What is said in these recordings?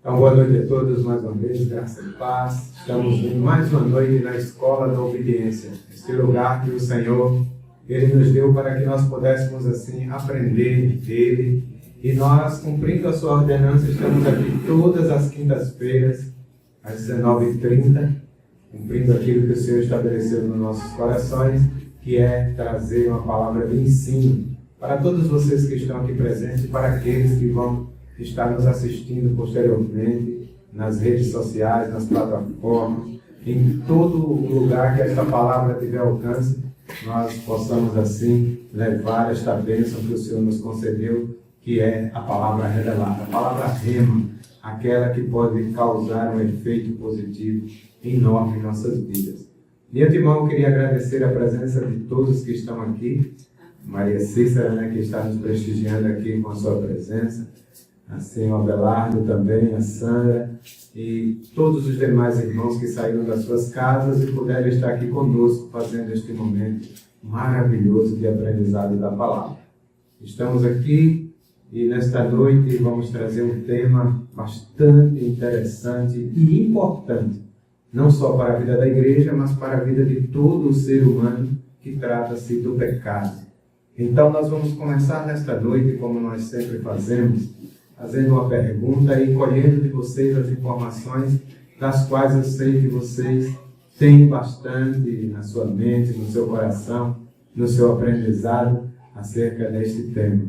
Então, boa noite a todos mais uma vez, graça e paz. Estamos em mais uma noite na Escola da Obediência, este lugar que o Senhor Ele nos deu para que nós pudéssemos assim aprender dele. E nós, cumprindo a sua ordenança, estamos aqui todas as quintas-feiras, às 19h30, cumprindo aquilo que o Senhor estabeleceu nos nossos corações, que é trazer uma palavra de ensino para todos vocês que estão aqui presentes e para aqueles que vão estar nos assistindo posteriormente nas redes sociais, nas plataformas, em todo lugar que esta palavra tiver alcance, nós possamos assim levar esta bênção que o Senhor nos concedeu, que é a palavra revelada, a palavra rema, aquela que pode causar um efeito positivo enorme em nossas vidas. De antemão, eu queria agradecer a presença de todos que estão aqui, Maria Cícera, que está nos prestigiando aqui com a sua presença, assim o Abelardo também, a Sandra e todos os demais irmãos que saíram das suas casas e puderam estar aqui conosco fazendo este momento maravilhoso de aprendizado da palavra. Estamos aqui e nesta noite vamos trazer um tema bastante interessante e importante, não só para a vida da igreja, mas para a vida de todo o ser humano, que trata-se do pecado. Então nós vamos começar nesta noite, como nós sempre fazemos, fazendo uma pergunta e colhendo de vocês as informações das quais eu sei que vocês têm bastante na sua mente, no seu coração, no seu aprendizado acerca deste tema.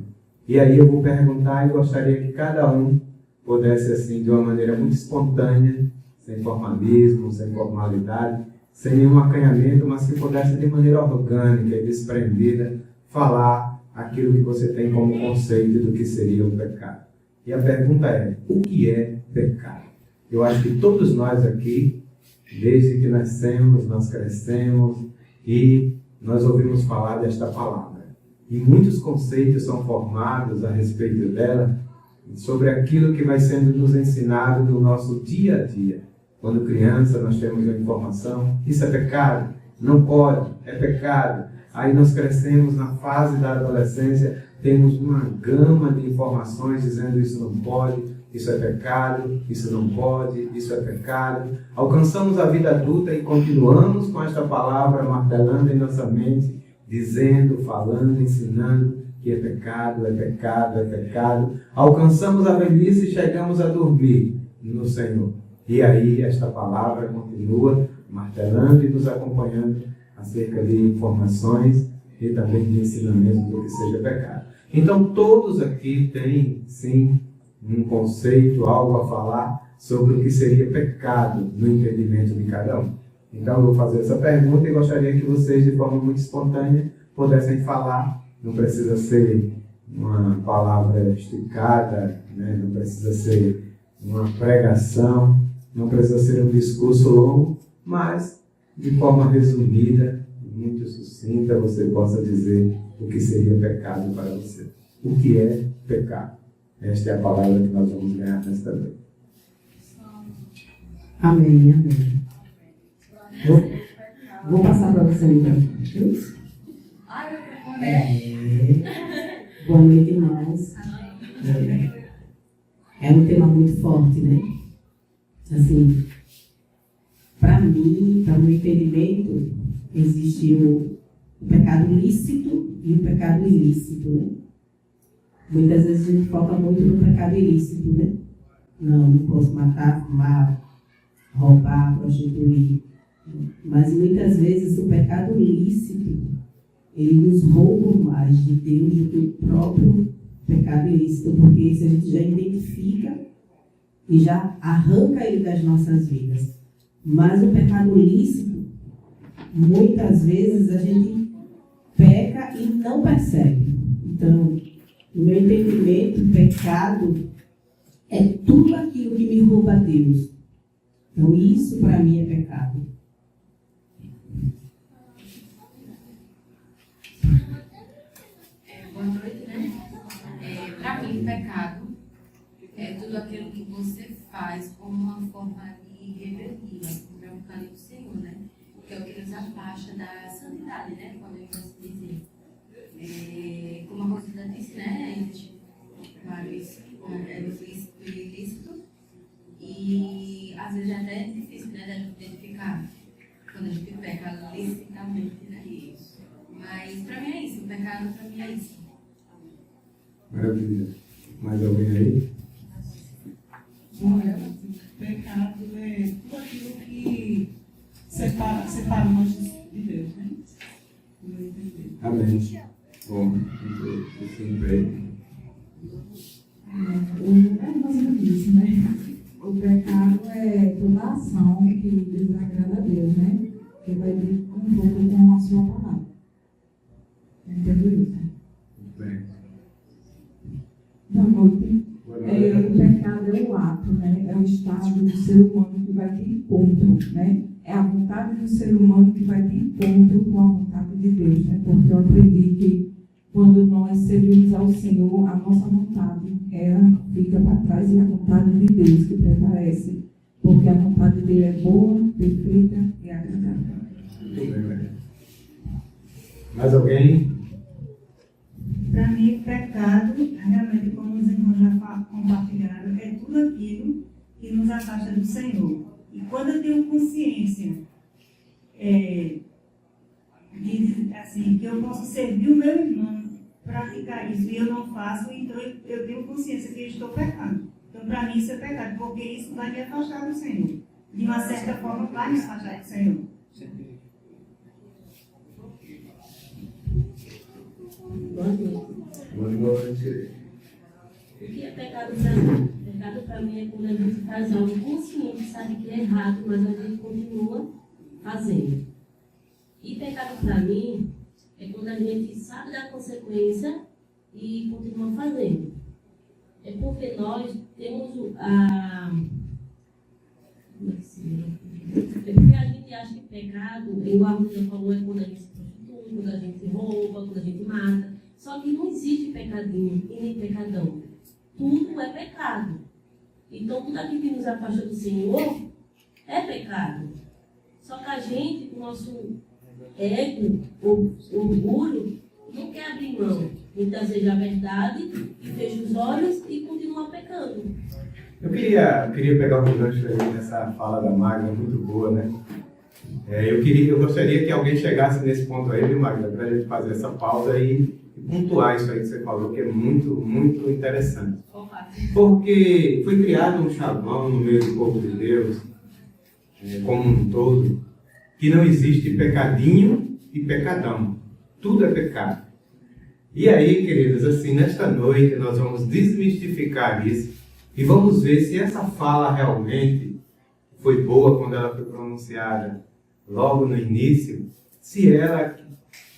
E aí eu vou perguntar e gostaria que cada um pudesse, assim, de uma maneira muito espontânea, sem formalismo, sem formalidade, sem nenhum acanhamento, mas que pudesse de maneira orgânica e desprendida falar aquilo que você tem como conceito do que seria o pecado. E a pergunta é, o que é pecado? Eu acho que todos nós aqui, desde que nascemos, nós crescemos e nós ouvimos falar desta palavra. E muitos conceitos são formados a respeito dela, sobre aquilo que vai sendo nos ensinado no nosso dia a dia. Quando criança, nós temos a informação, isso é pecado, não pode, é pecado. Aí nós crescemos na fase da adolescência, temos uma gama de informações dizendo isso não pode, isso é pecado, isso não pode, isso é pecado. Alcançamos a vida adulta e continuamos com esta palavra martelando em nossa mente, dizendo, falando, ensinando que é pecado, é pecado, é pecado. Alcançamos a velhice e chegamos a dormir no Senhor. E aí esta palavra continua martelando e nos acompanhando acerca de informações e também de ensinamentos do que seja pecado. Então todos aqui têm, sim, um conceito, algo a falar sobre o que seria pecado no entendimento de cada um. Então eu vou fazer essa pergunta e gostaria que vocês, de forma muito espontânea, pudessem falar. Não precisa ser uma palavra esticada, né? Não precisa ser uma pregação, não precisa ser um discurso longo, mas de forma resumida, muito sucinta, você possa dizer o que seria pecado para você. O que é pecado? Esta é a palavra que nós vamos ganhar nesta noite. Amém, amém. Vou passar para você então. Boa noite, irmãos. É um tema muito forte, né? Assim, para mim, para o meu entendimento, existe o pecado lícito e o pecado ilícito, né? Muitas vezes a gente foca muito no pecado ilícito, né? Não posso matar, fumar, roubar, prostituir. Mas muitas vezes o pecado lícito, ele nos rouba mais de Deus do que o próprio pecado ilícito, porque isso a gente já identifica e já arranca ele das nossas vidas. Mas o pecado lícito, muitas vezes a gente peca e não percebe. Então, no meu entendimento, pecado é tudo aquilo que me rouba a Deus. Então, isso para mim é pecado. Boa noite, né? Para mim, pecado é tudo aquilo que você faz como uma forma de rebeldia, como é o caminho do Senhor, né? Que é o que nos afasta da santidade, né? Podemos dizer. Como a Rosita disse, né? Existe vários lícito e ilícito. totalmente, né? Mas para mim é isso, o pecado para mim é isso. Maravilha. Mais alguém aí? Olha, pecado é tudo aquilo que separa nós de Deus, né? Do meu entender. Amém. Bom, assim bem. É mais ou menos isso, né? O pecado é toda ação que desagrada a Deus, né? Que vai de confronto com a sua palavra. Entendeu isso? Muito bem. Boa noite. Boa noite. O pecado é o ato, né? É o estado do ser humano que vai de encontro, né? É a vontade do ser humano que vai de encontro com a vontade de Deus, né? Porque eu aprendi que quando nós servimos ao Senhor, a nossa vontade, ela fica para trás e a vontade de Deus que prevalece. Porque a vontade dele é boa, perfeita e agradável. Muito bem, velho. Mais alguém? Para mim, pecado, realmente, como os irmãos já compartilharam, é tudo aquilo que nos afasta do Senhor. E quando eu tenho consciência assim, que eu posso servir o meu irmão, praticar isso, e eu não faço, então eu tenho consciência que eu estou pecando. Então, para mim, isso é pecado, porque isso vai me afastar do Senhor. De uma certa forma, vai me afastar do Senhor. Boa noite. Boa noite. O que é pecado para mim? Pecado para mim é quando a gente faz algo consciente, sabe que é errado, mas a gente continua fazendo. E pecado para mim é quando a gente sabe da consequência e continua fazendo. É porque nós temos É porque a gente acha que pecado, igual a Rita falou, é quando a gente se prostitui, quando a gente rouba, quando a gente mata. Só que não existe pecadinho e nem pecadão. Tudo é pecado. Então, tudo aquilo que nos afasta do Senhor é pecado. Só que a gente, com o nosso ego, o orgulho, não quer abrir mão. Então, seja a verdade, e fecha os olhos e continua pecando. Eu queria pegar um gancho aí nessa fala da Magda, muito boa, né? Eu gostaria que alguém chegasse nesse ponto aí, viu, Magda, para a gente fazer essa pausa e pontuar isso aí que você falou, que é muito, muito interessante. Porque foi criado um chavão no meio do povo de Deus, como um todo, que não existe pecadinho e pecadão. Tudo é pecado. E aí, queridos, assim, nesta noite nós vamos desmistificar isso e vamos ver se essa fala realmente foi boa quando ela foi pronunciada logo no início, se ela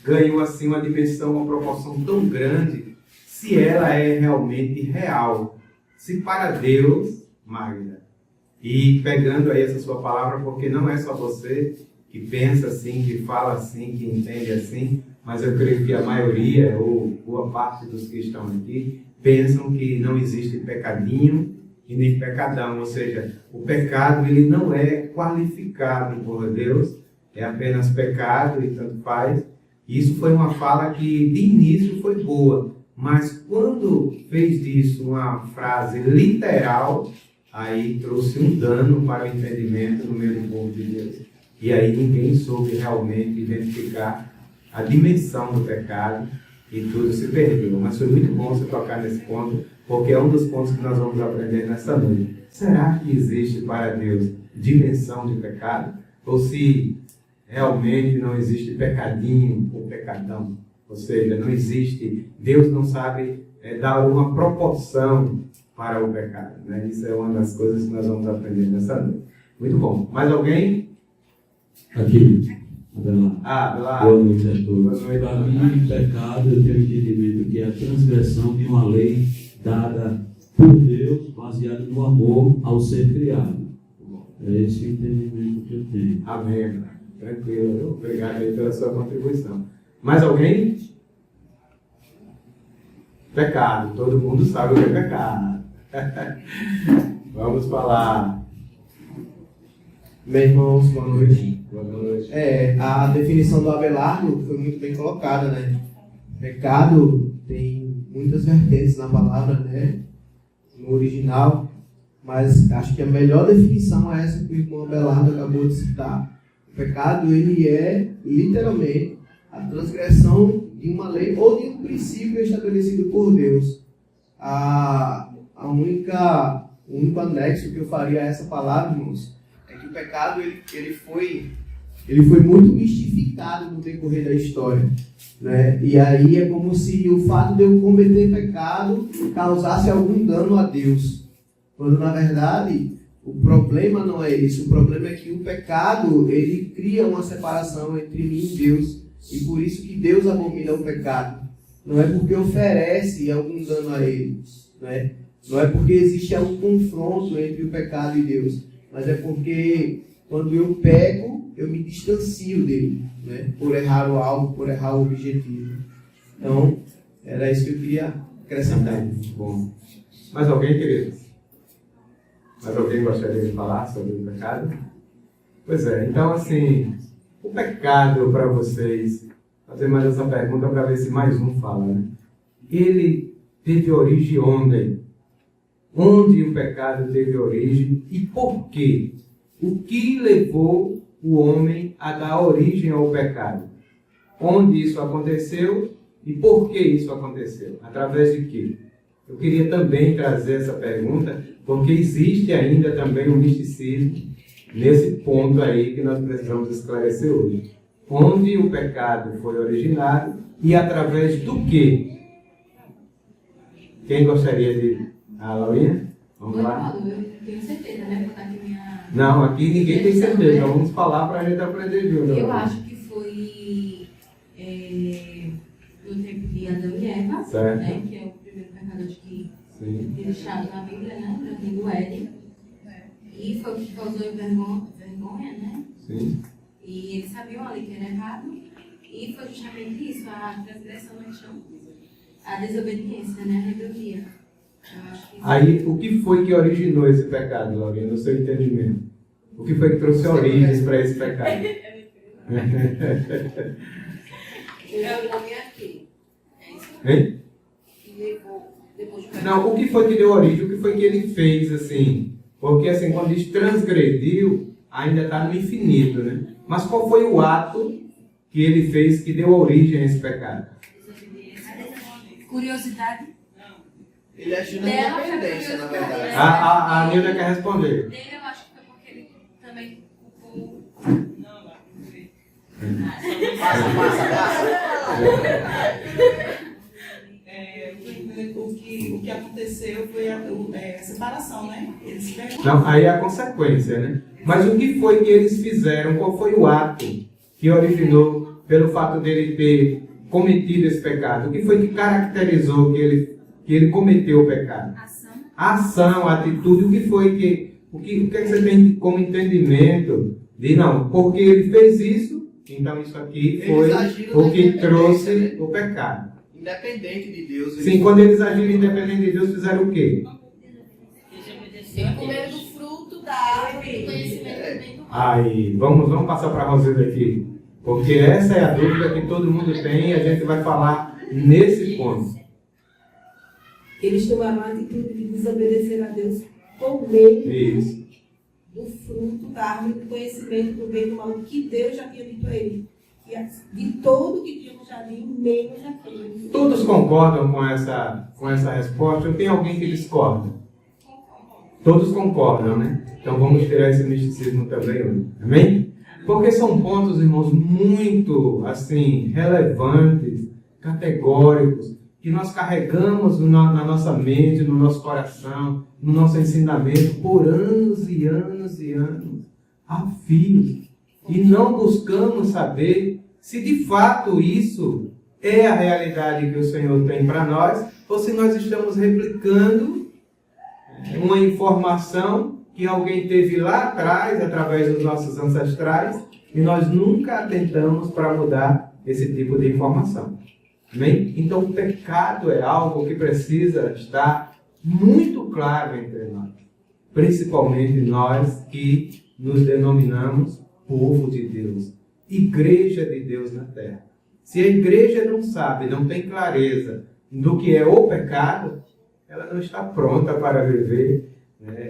ganhou assim uma dimensão, uma proporção tão grande, se ela é realmente real. Se para Deus, Magda, e pegando aí essa sua palavra, porque não é só você que pensa assim, que fala assim, que entende assim, mas eu creio que a maioria, ou boa parte dos que estão aqui, pensam que não existe pecadinho e nem pecadão, ou seja, o pecado ele não é qualificado por Deus, é apenas pecado e tanto faz. Isso foi uma fala que de início foi boa, mas quando fez disso uma frase literal, aí trouxe um dano para o entendimento no meio do povo de Deus. E aí ninguém soube realmente identificar a dimensão do pecado e tudo se perdeu. Mas foi muito bom você tocar nesse ponto, porque é um dos pontos que nós vamos aprender nesta noite. Será que existe para Deus dimensão de pecado? Ou se realmente não existe pecadinho ou pecadão? Ou seja, não existe, Deus não sabe dar uma proporção para o pecado, né? Isso é uma das coisas que nós vamos aprender nessa noite. Muito bom. Mais alguém? Aqui, Abelar. Abelar. Boa noite a todos. Boa noite. Para mim, pecado, eu tenho entendimento que é a transgressão de uma lei dada por Deus, baseada no amor ao ser criado. É esse o entendimento que eu tenho. Amém. Tranquilo. Obrigado aí pela sua contribuição. Mais alguém? Pecado. Todo mundo sabe o que é pecado. Vamos falar. Meus irmãos, boa noite. Boa noite. A definição do Abelardo foi muito bem colocada, né? Pecado tem muitas vertentes na palavra, né? No original, mas acho que a melhor definição é essa que o irmão Abelardo acabou de citar, O pecado, ele é, literalmente, a transgressão de uma lei ou de um princípio estabelecido por Deus. O único anexo que eu faria a essa palavra, irmãos, é que o pecado ele foi muito mistificado no decorrer da história, né? E aí é como se o fato de eu cometer pecado causasse algum dano a Deus, quando na verdade o problema não é isso. O problema é que o pecado ele cria uma separação entre mim e Deus, e por isso que Deus abomina o pecado. Não é porque oferece algum dano a ele, né? Não é porque existe algum confronto entre o pecado e Deus, mas é porque quando eu peco, eu me distancio dele, né? Por errar o alvo, por errar o objetivo. Então, era isso que eu queria acrescentar. Bom. Mais alguém, queridos? Mais alguém gostaria de falar sobre o pecado? Pois é, então assim, o pecado para vocês, fazer mais essa pergunta para ver se mais um fala, né? Ele teve origem onde? Onde o pecado teve origem e por quê? O que levou o homem a dar origem ao pecado? Onde isso aconteceu e por que isso aconteceu? Através de quê? Eu queria também trazer essa pergunta, porque existe ainda também um misticismo nesse ponto aí que nós precisamos esclarecer hoje. Onde o pecado foi originado e através do quê? Quem gostaria de... Laurinha? Vamos lá. Eu tenho certeza, né? Vou botar aqui minha... Não, aqui ninguém tem certeza. Então vamos falar para a gente aprender junto. Eu acho que foi no tempo de Adão e Eva, certo, né? Que é o primeiro pecado que sim, deixado na Bíblia, né? No jardim do Éden. E foi o que causou vergonha, né? sim. E eles sabiam ali que era errado. E foi justamente isso, a transgressão, a desobediência, né? A rebeldia. Aí, o que foi que originou esse pecado, Laurinha, no seu entendimento? O que foi que trouxe origens para esse pecado? Eu nome aqui. Hein? Não, o que foi que deu origem? O que foi que ele fez, assim? Porque, assim, quando diz transgrediu, ainda está no infinito, né? Mas qual foi o ato que ele fez que deu origem a esse pecado? Curiosidade. Ele agiu na independência, na verdade. A Nilda quer responder. Dele eu acho que foi porque ele também culpou. O que aconteceu foi a separação, né? Eles pegaram. Não, aí é a consequência, né? Mas o que foi que eles fizeram? Qual foi o ato que originou pelo fato dele ter cometido esse pecado? O que foi que caracterizou que ele cometeu o pecado? A ação, a atitude. O que foi que... O que é que você tem como entendimento de não? Porque ele fez isso, então isso aqui foi o que trouxe o pecado. Independente de Deus. Sim, quando eles agiram independente de Deus, fizeram o quê? Comeram do fruto da árvore do conhecimento do bem e do mal. Aí, vamos passar para a Rosilda aqui. Porque essa é a dúvida que todo mundo tem e a gente vai falar nesse ponto. Eles tomaram a atitude de desobedecer a Deus por meio Isso. do fruto da árvore do conhecimento do bem e do mal, que Deus já tinha dito a ele. De todo que tinha no jardim, menos aquele. Todos concordam com essa resposta? Ou tem alguém que discorda? Todos concordam, né? Então vamos tirar esse misticismo também hoje. Amém? Porque são pontos, irmãos, muito, assim, relevantes, categóricos, que nós carregamos na nossa mente, no nosso coração, no nosso ensinamento, por anos e anos e anos, a fio. E não buscamos saber se de fato isso é a realidade que o Senhor tem para nós, ou se nós estamos replicando uma informação que alguém teve lá atrás, através dos nossos ancestrais, e nós nunca atentamos para mudar esse tipo de informação. Amém? Então, o pecado é algo que precisa estar muito claro entre nós, principalmente nós que nos denominamos povo de Deus, igreja de Deus na terra. Se a igreja não sabe, não tem clareza do que é o pecado, ela não está pronta para viver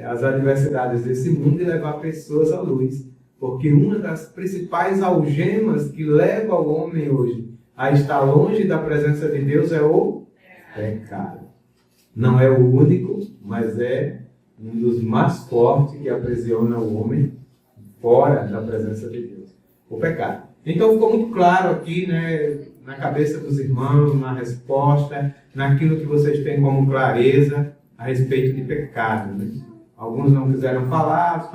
as adversidades desse mundo e levar pessoas à luz. Porque uma das principais algemas que leva o homem hoje a estar longe da presença de Deus é o pecado. Não é o único, mas é um dos mais fortes que aprisiona o homem fora da presença de Deus. O pecado. Então ficou muito claro aqui, né, na cabeça dos irmãos, na resposta, naquilo que vocês têm como clareza a respeito de pecado. Né? Alguns não quiseram falar,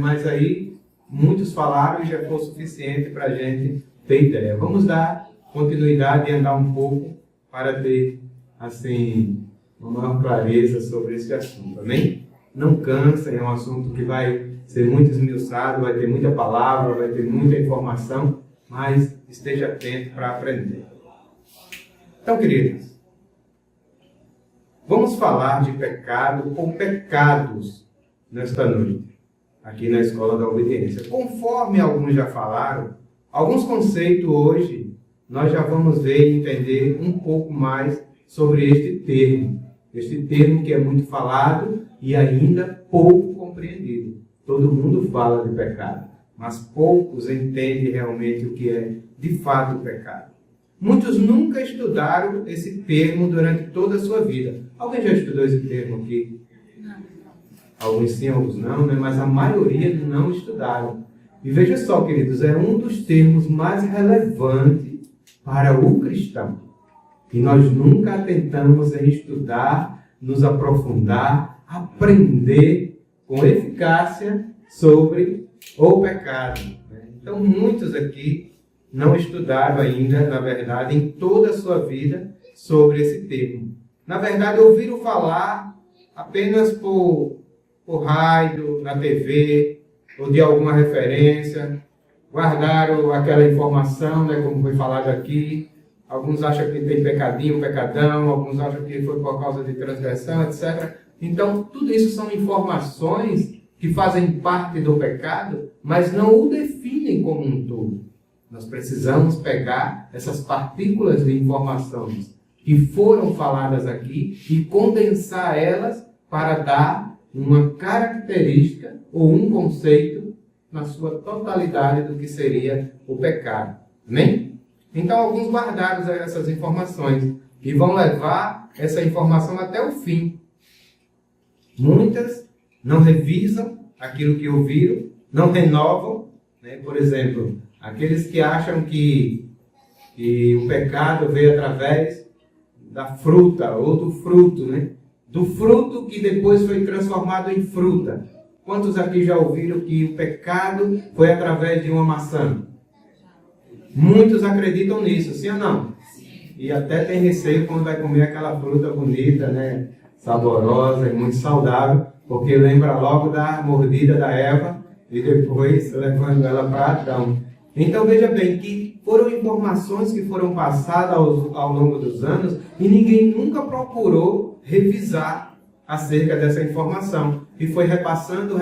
mas aí muitos falaram e já foi o suficiente para a gente ter ideia. Vamos dar continuidade e andar um pouco para ter, assim, uma maior clareza sobre esse assunto. Amém? Não cansem, é um assunto que vai ser muito esmiuçado, vai ter muita palavra, vai ter muita informação, mas esteja atento para aprender. Então, queridos, vamos falar de pecado ou pecados nesta noite, aqui na Escola da Obediência. Conforme alguns já falaram, alguns conceitos hoje nós já vamos ver e entender um pouco mais sobre este termo que é muito falado e ainda pouco compreendido. Todo mundo fala de pecado, mas poucos entendem realmente o que é de fato o pecado. Muitos nunca estudaram esse termo durante toda a sua vida. Alguém já estudou esse termo aqui? Não. Alguns sim, alguns não, né? Mas a maioria não estudaram. E veja só, queridos, é um dos termos mais relevantes para o cristão. E nós nunca tentamos em estudar, nos aprofundar, aprender com eficácia sobre o pecado. Então, muitos aqui não estudaram ainda, na verdade, em toda a sua vida, sobre esse termo. Na verdade, ouviram falar apenas por rádio, na TV, ou de alguma referência, guardaram aquela informação, né, como foi falado aqui. Alguns acham que tem pecadinho, pecadão, alguns acham que foi por causa de transgressão, etc. Então, tudo isso são informações que fazem parte do pecado, mas não o definem como um todo. Nós precisamos pegar essas partículas de informações que foram faladas aqui e condensar elas para dar uma característica ou um conceito na sua totalidade do que seria o pecado. Amém? Então, alguns guardaram essas informações e vão levar essa informação até o fim. Muitas não revisam aquilo que ouviram, não renovam, né? Por exemplo, aqueles que acham que o pecado veio através da fruta ou do fruto, né? Do fruto que depois foi transformado em fruta. Quantos aqui já ouviram que o pecado foi através de uma maçã? Muitos acreditam nisso, sim ou não? Sim. E até tem receio quando vai comer aquela fruta bonita, né? Saborosa e muito saudável, porque lembra logo da mordida da Eva e depois levando ela para Adão. Então veja bem que foram informações que foram passadas ao longo dos anos e ninguém nunca procurou revisar acerca dessa informação. E foi repassando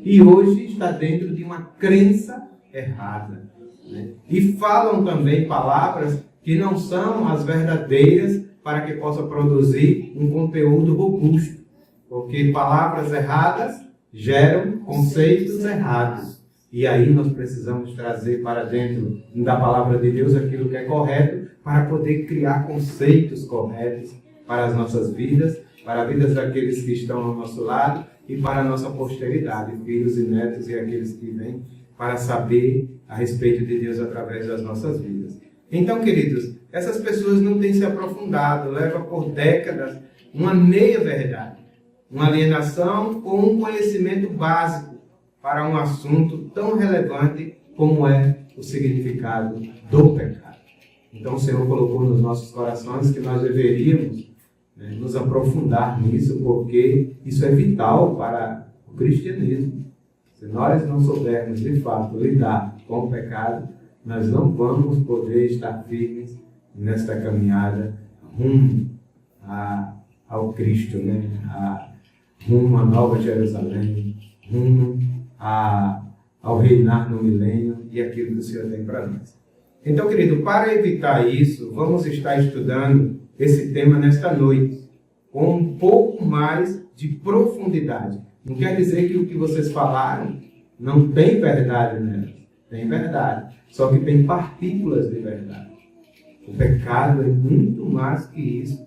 e hoje está dentro de uma crença errada. Né? E falam também palavras que não são as verdadeiras para que possa produzir um conteúdo robusto. Porque palavras erradas geram conceitos errados. E aí nós precisamos trazer para dentro da palavra de Deus aquilo que é correto para poder criar conceitos corretos para as nossas vidas, para as vidas daqueles que estão ao nosso lado e para a nossa posteridade, filhos e netos e aqueles que vêm para saber a respeito de Deus através das nossas vidas. Então, queridos, essas pessoas não têm se aprofundado, leva por décadas uma meia-verdade, uma alienação ou um conhecimento básico para um assunto tão relevante como é o significado do pecado. Então, o Senhor colocou nos nossos corações que nós deveríamos nos aprofundar nisso, porque isso é vital para o cristianismo. Se nós não soubermos, de fato, lidar com o pecado, nós não vamos poder estar firmes nesta caminhada rumo ao Cristo, né? Rumo à Nova Jerusalém, rumo ao reinar no milênio e aquilo que o Senhor tem para nós. Então, querido, para evitar isso, vamos estar estudando esse tema nesta noite, com um pouco mais de profundidade. Não quer dizer que o que vocês falaram não tem verdade nelas. Tem verdade, só que tem partículas de verdade. O pecado é muito mais que isso.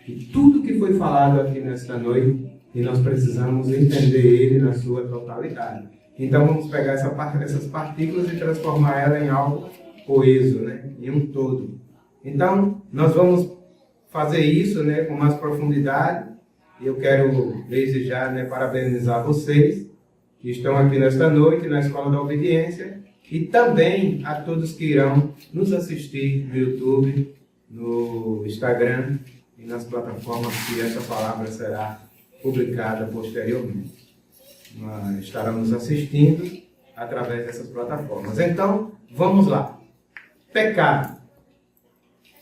E tudo que foi falado aqui nesta noite, e nós precisamos entender ele na sua totalidade. Então vamos pegar essas partículas e transformar ela em algo coeso, né? Em um todo. Então nós vamos fazer isso, né, com mais profundidade. E eu quero desde já, né, parabenizar vocês que estão aqui nesta noite na Escola da Obediência e também a todos que irão nos assistir no YouTube, no Instagram e nas plataformas que essa palavra será publicada posteriormente. Nós estaremos assistindo através dessas plataformas. Então, vamos lá. Pecado.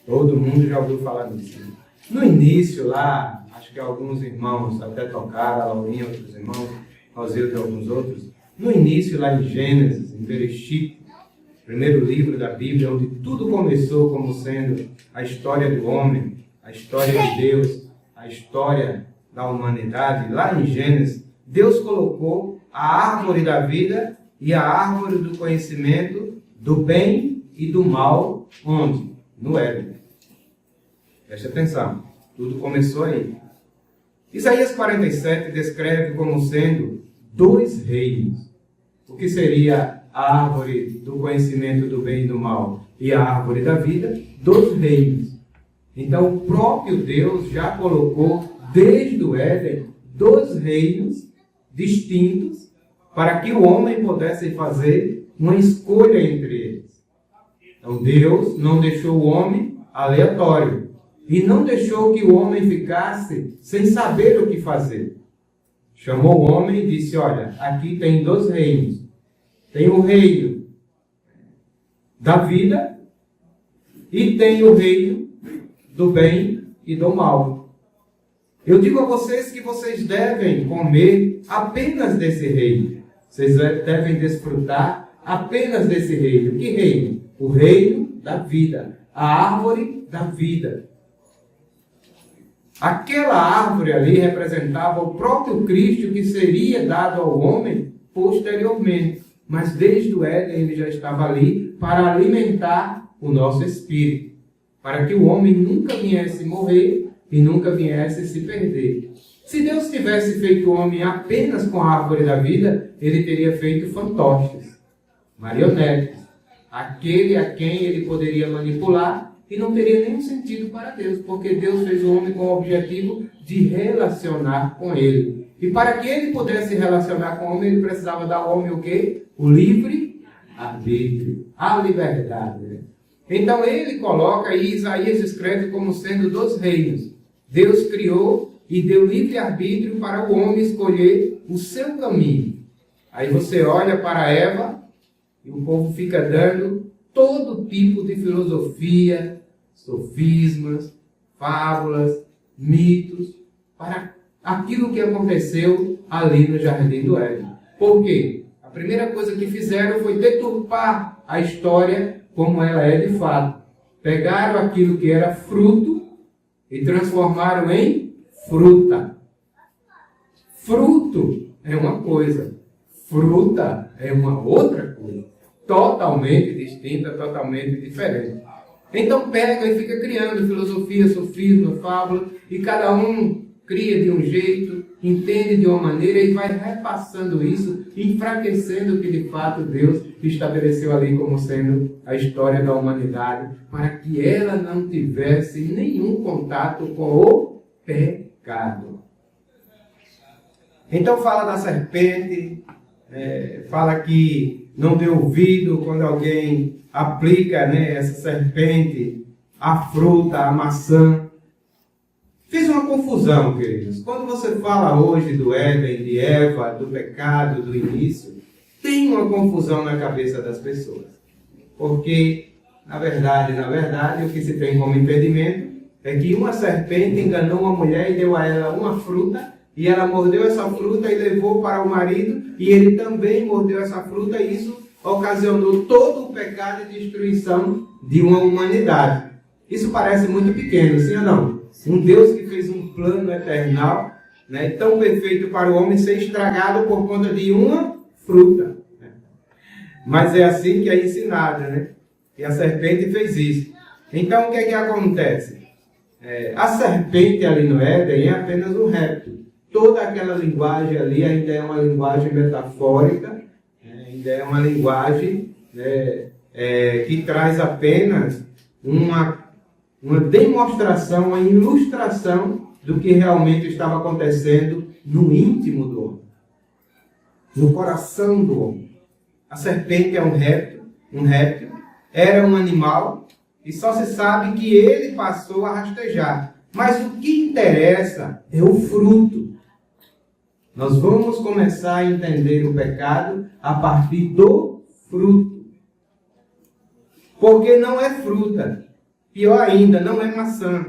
Todo mundo já ouviu falar disso. No início lá, acho que alguns irmãos até tocaram, a Laurinha, outros irmãos, Rosildo e alguns outros. No início lá em Gênesis, em Bereshit, primeiro livro da Bíblia, onde tudo começou como sendo a história do homem, a história de Deus, a história da humanidade, lá em Gênesis, Deus colocou a árvore da vida e a árvore do conhecimento do bem e do mal, onde? No Éden. Preste atenção, tudo começou aí. Isaías 47 descreve como sendo 2 reinos. O que seria a árvore do conhecimento do bem e do mal e a árvore da vida? 2 reinos. Então o próprio Deus já colocou desde o Éden 2 reinos distintos para que o homem pudesse fazer uma escolha entre eles. Então Deus não deixou o homem aleatório e não deixou que o homem ficasse sem saber o que fazer. Chamou o homem e disse, olha, aqui tem 2 reinos. Tem o reino da vida e tem o reino do bem e do mal. Eu digo a vocês que vocês devem comer apenas desse reino. Vocês devem desfrutar apenas desse reino. Que reino? O reino da vida. A árvore da vida. Aquela árvore ali representava o próprio Cristo que seria dado ao homem posteriormente. Mas desde o Éden ele já estava ali para alimentar o nosso espírito. Para que o homem nunca viesse morrer e nunca viesse se perder. Se Deus tivesse feito o homem apenas com a árvore da vida, ele teria feito fantoches, marionetes, aquele a quem ele poderia manipular e não teria nenhum sentido para Deus, porque Deus fez o homem com o objetivo de relacionar com ele. E para que ele pudesse relacionar com o homem, ele precisava dar ao homem o quê? O livre arbítrio, a liberdade. Né? Então ele coloca, e Isaías escreve como sendo 2 reinos. Deus criou e deu livre-arbítrio para o homem escolher o seu caminho. Aí você olha para Eva e o povo fica dando todo tipo de filosofia, sofismas, fábulas, mitos, para aquilo que aconteceu ali no Jardim do Éden. Por quê? A primeira coisa que fizeram foi deturpar a história como ela é de fato. Pegaram aquilo que era fruto e transformaram em fruta. Fruto é uma coisa, fruta é uma outra coisa, totalmente distinta, totalmente diferente. Então pega e fica criando filosofia, sofisma, fábula, e cada um cria de um jeito, entende de uma maneira e vai repassando isso, enfraquecendo o que de fato Deus estabeleceu ali como sendo a história da humanidade, para que ela não tivesse nenhum contato com o pecado. Então fala da serpente, fala que não deu ouvido quando alguém aplica, né, essa serpente à fruta, à maçã. Fiz uma confusão, queridos. Quando você fala hoje do Éden, de Eva, do pecado, do início, tem uma confusão na cabeça das pessoas. Porque, na verdade, o que se tem como impedimento é que uma serpente enganou uma mulher e deu a ela uma fruta, e ela mordeu essa fruta e levou para o marido, e ele também mordeu essa fruta, e isso ocasionou todo o pecado e destruição de uma humanidade. Isso parece muito pequeno, sim ou não? Um Deus que fez um plano eternal, né, tão perfeito para o homem ser estragado por conta de uma fruta. Mas é assim que é ensinado, né? E a serpente fez isso. Então, o que é que acontece? A serpente ali no Éden é apenas um réptil. Toda aquela linguagem ali ainda é uma linguagem metafórica, ainda é uma linguagem, né, que traz apenas uma demonstração, uma ilustração do que realmente estava acontecendo no íntimo do homem, no coração do homem. A serpente é um réptil, era um animal, e só se sabe que ele passou a rastejar. Mas o que interessa é o fruto. Nós vamos começar a entender o pecado a partir do fruto. Porque não é fruta. Pior ainda, não é maçã.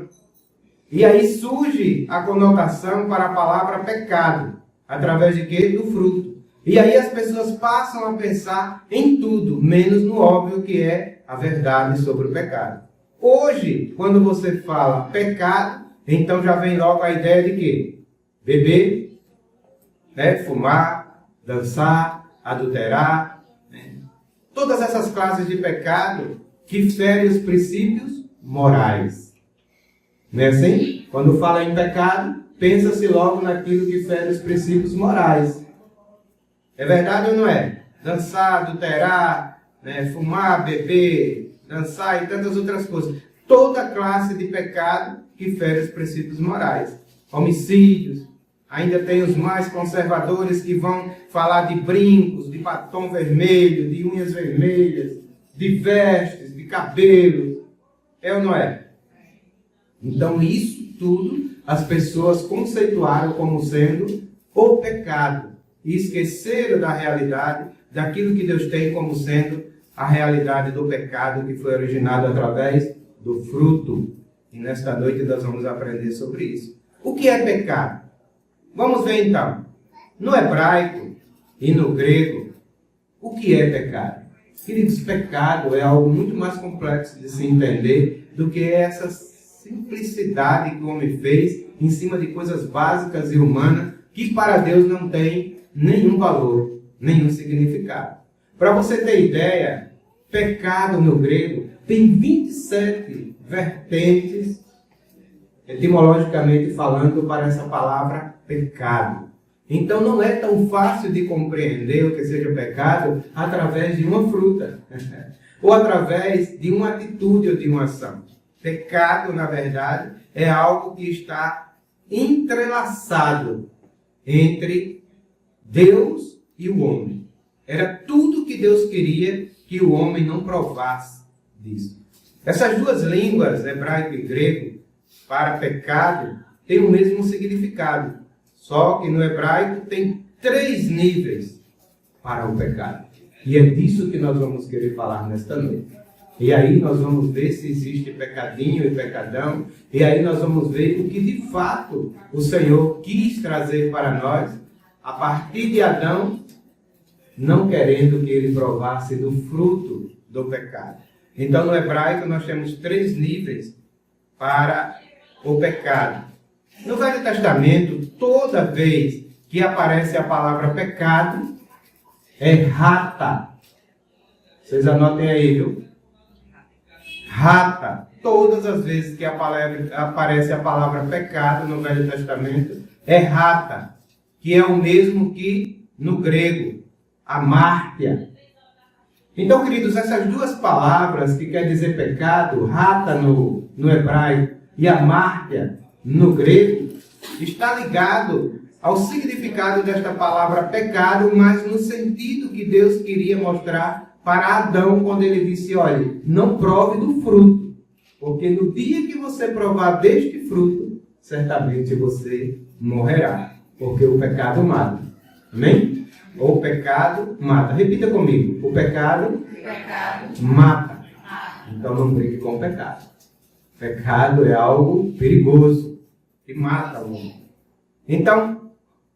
E aí surge a conotação para a palavra pecado. Através de quê? Do fruto. E aí as pessoas passam a pensar em tudo, menos no óbvio que é a verdade sobre o pecado. Hoje, quando você fala pecado, então já vem logo a ideia de quê? Beber, né? Fumar, dançar, adulterar. Né? Todas essas classes de pecado que ferem os princípios morais. Não é assim? Quando fala em pecado, pensa-se logo naquilo que fere os princípios morais. É verdade ou não é? Dançar, adulterar, né? Fumar, beber, dançar e tantas outras coisas. Toda classe de pecado que fere os princípios morais. Homicídios. Ainda tem os mais conservadores que vão falar de brincos, de batom vermelho, de unhas vermelhas, de vestes, de cabelo. É ou não é? Então isso tudo as pessoas conceituaram como sendo o pecado. E esqueceram da realidade, daquilo que Deus tem como sendo a realidade do pecado que foi originado através do fruto. E nesta noite nós vamos aprender sobre isso. O que é pecado? Vamos ver então. No hebraico e no grego, o que é pecado? Queridos, pecado é algo muito mais complexo de se entender do que essa simplicidade que o homem fez em cima de coisas básicas e humanas que para Deus não tem nenhum valor, nenhum significado. Para você ter ideia, pecado no grego tem 27 vertentes, etimologicamente falando, para essa palavra pecado. Então não é tão fácil de compreender o que seja pecado através de uma fruta, ou através de uma atitude ou de uma ação. Pecado, na verdade, é algo que está entrelaçado entre Deus e o homem. Era tudo que Deus queria que o homem não provasse disso. Essas duas línguas, hebraico e grego, para pecado, têm o mesmo significado. Só que no hebraico tem 3 níveis para o pecado. E é disso que nós vamos querer falar nesta noite. E aí nós vamos ver se existe pecadinho e pecadão. E aí nós vamos ver o que de fato o Senhor quis trazer para nós a partir de Adão, não querendo que ele provasse do fruto do pecado. Então no hebraico nós temos 3 níveis para o pecado. No Velho Testamento, toda vez que aparece a palavra pecado, é rata. Vocês anotem aí, viu? Rata. Todas as vezes que aparece a palavra pecado no Velho Testamento, é rata. Que é o mesmo que no grego, amártia. Então, queridos, essas duas palavras que quer dizer pecado, rata no hebraico e amártia no grego, está ligado ao significado desta palavra pecado, mas no sentido que Deus queria mostrar para Adão quando ele disse, olha, não prove do fruto, porque no dia que você provar deste fruto, certamente você morrerá, porque o pecado mata. Amém? O pecado mata. Repita comigo. O pecado mata. Então não brinque com o pecado. Pecado é algo perigoso que mata o homem. Então,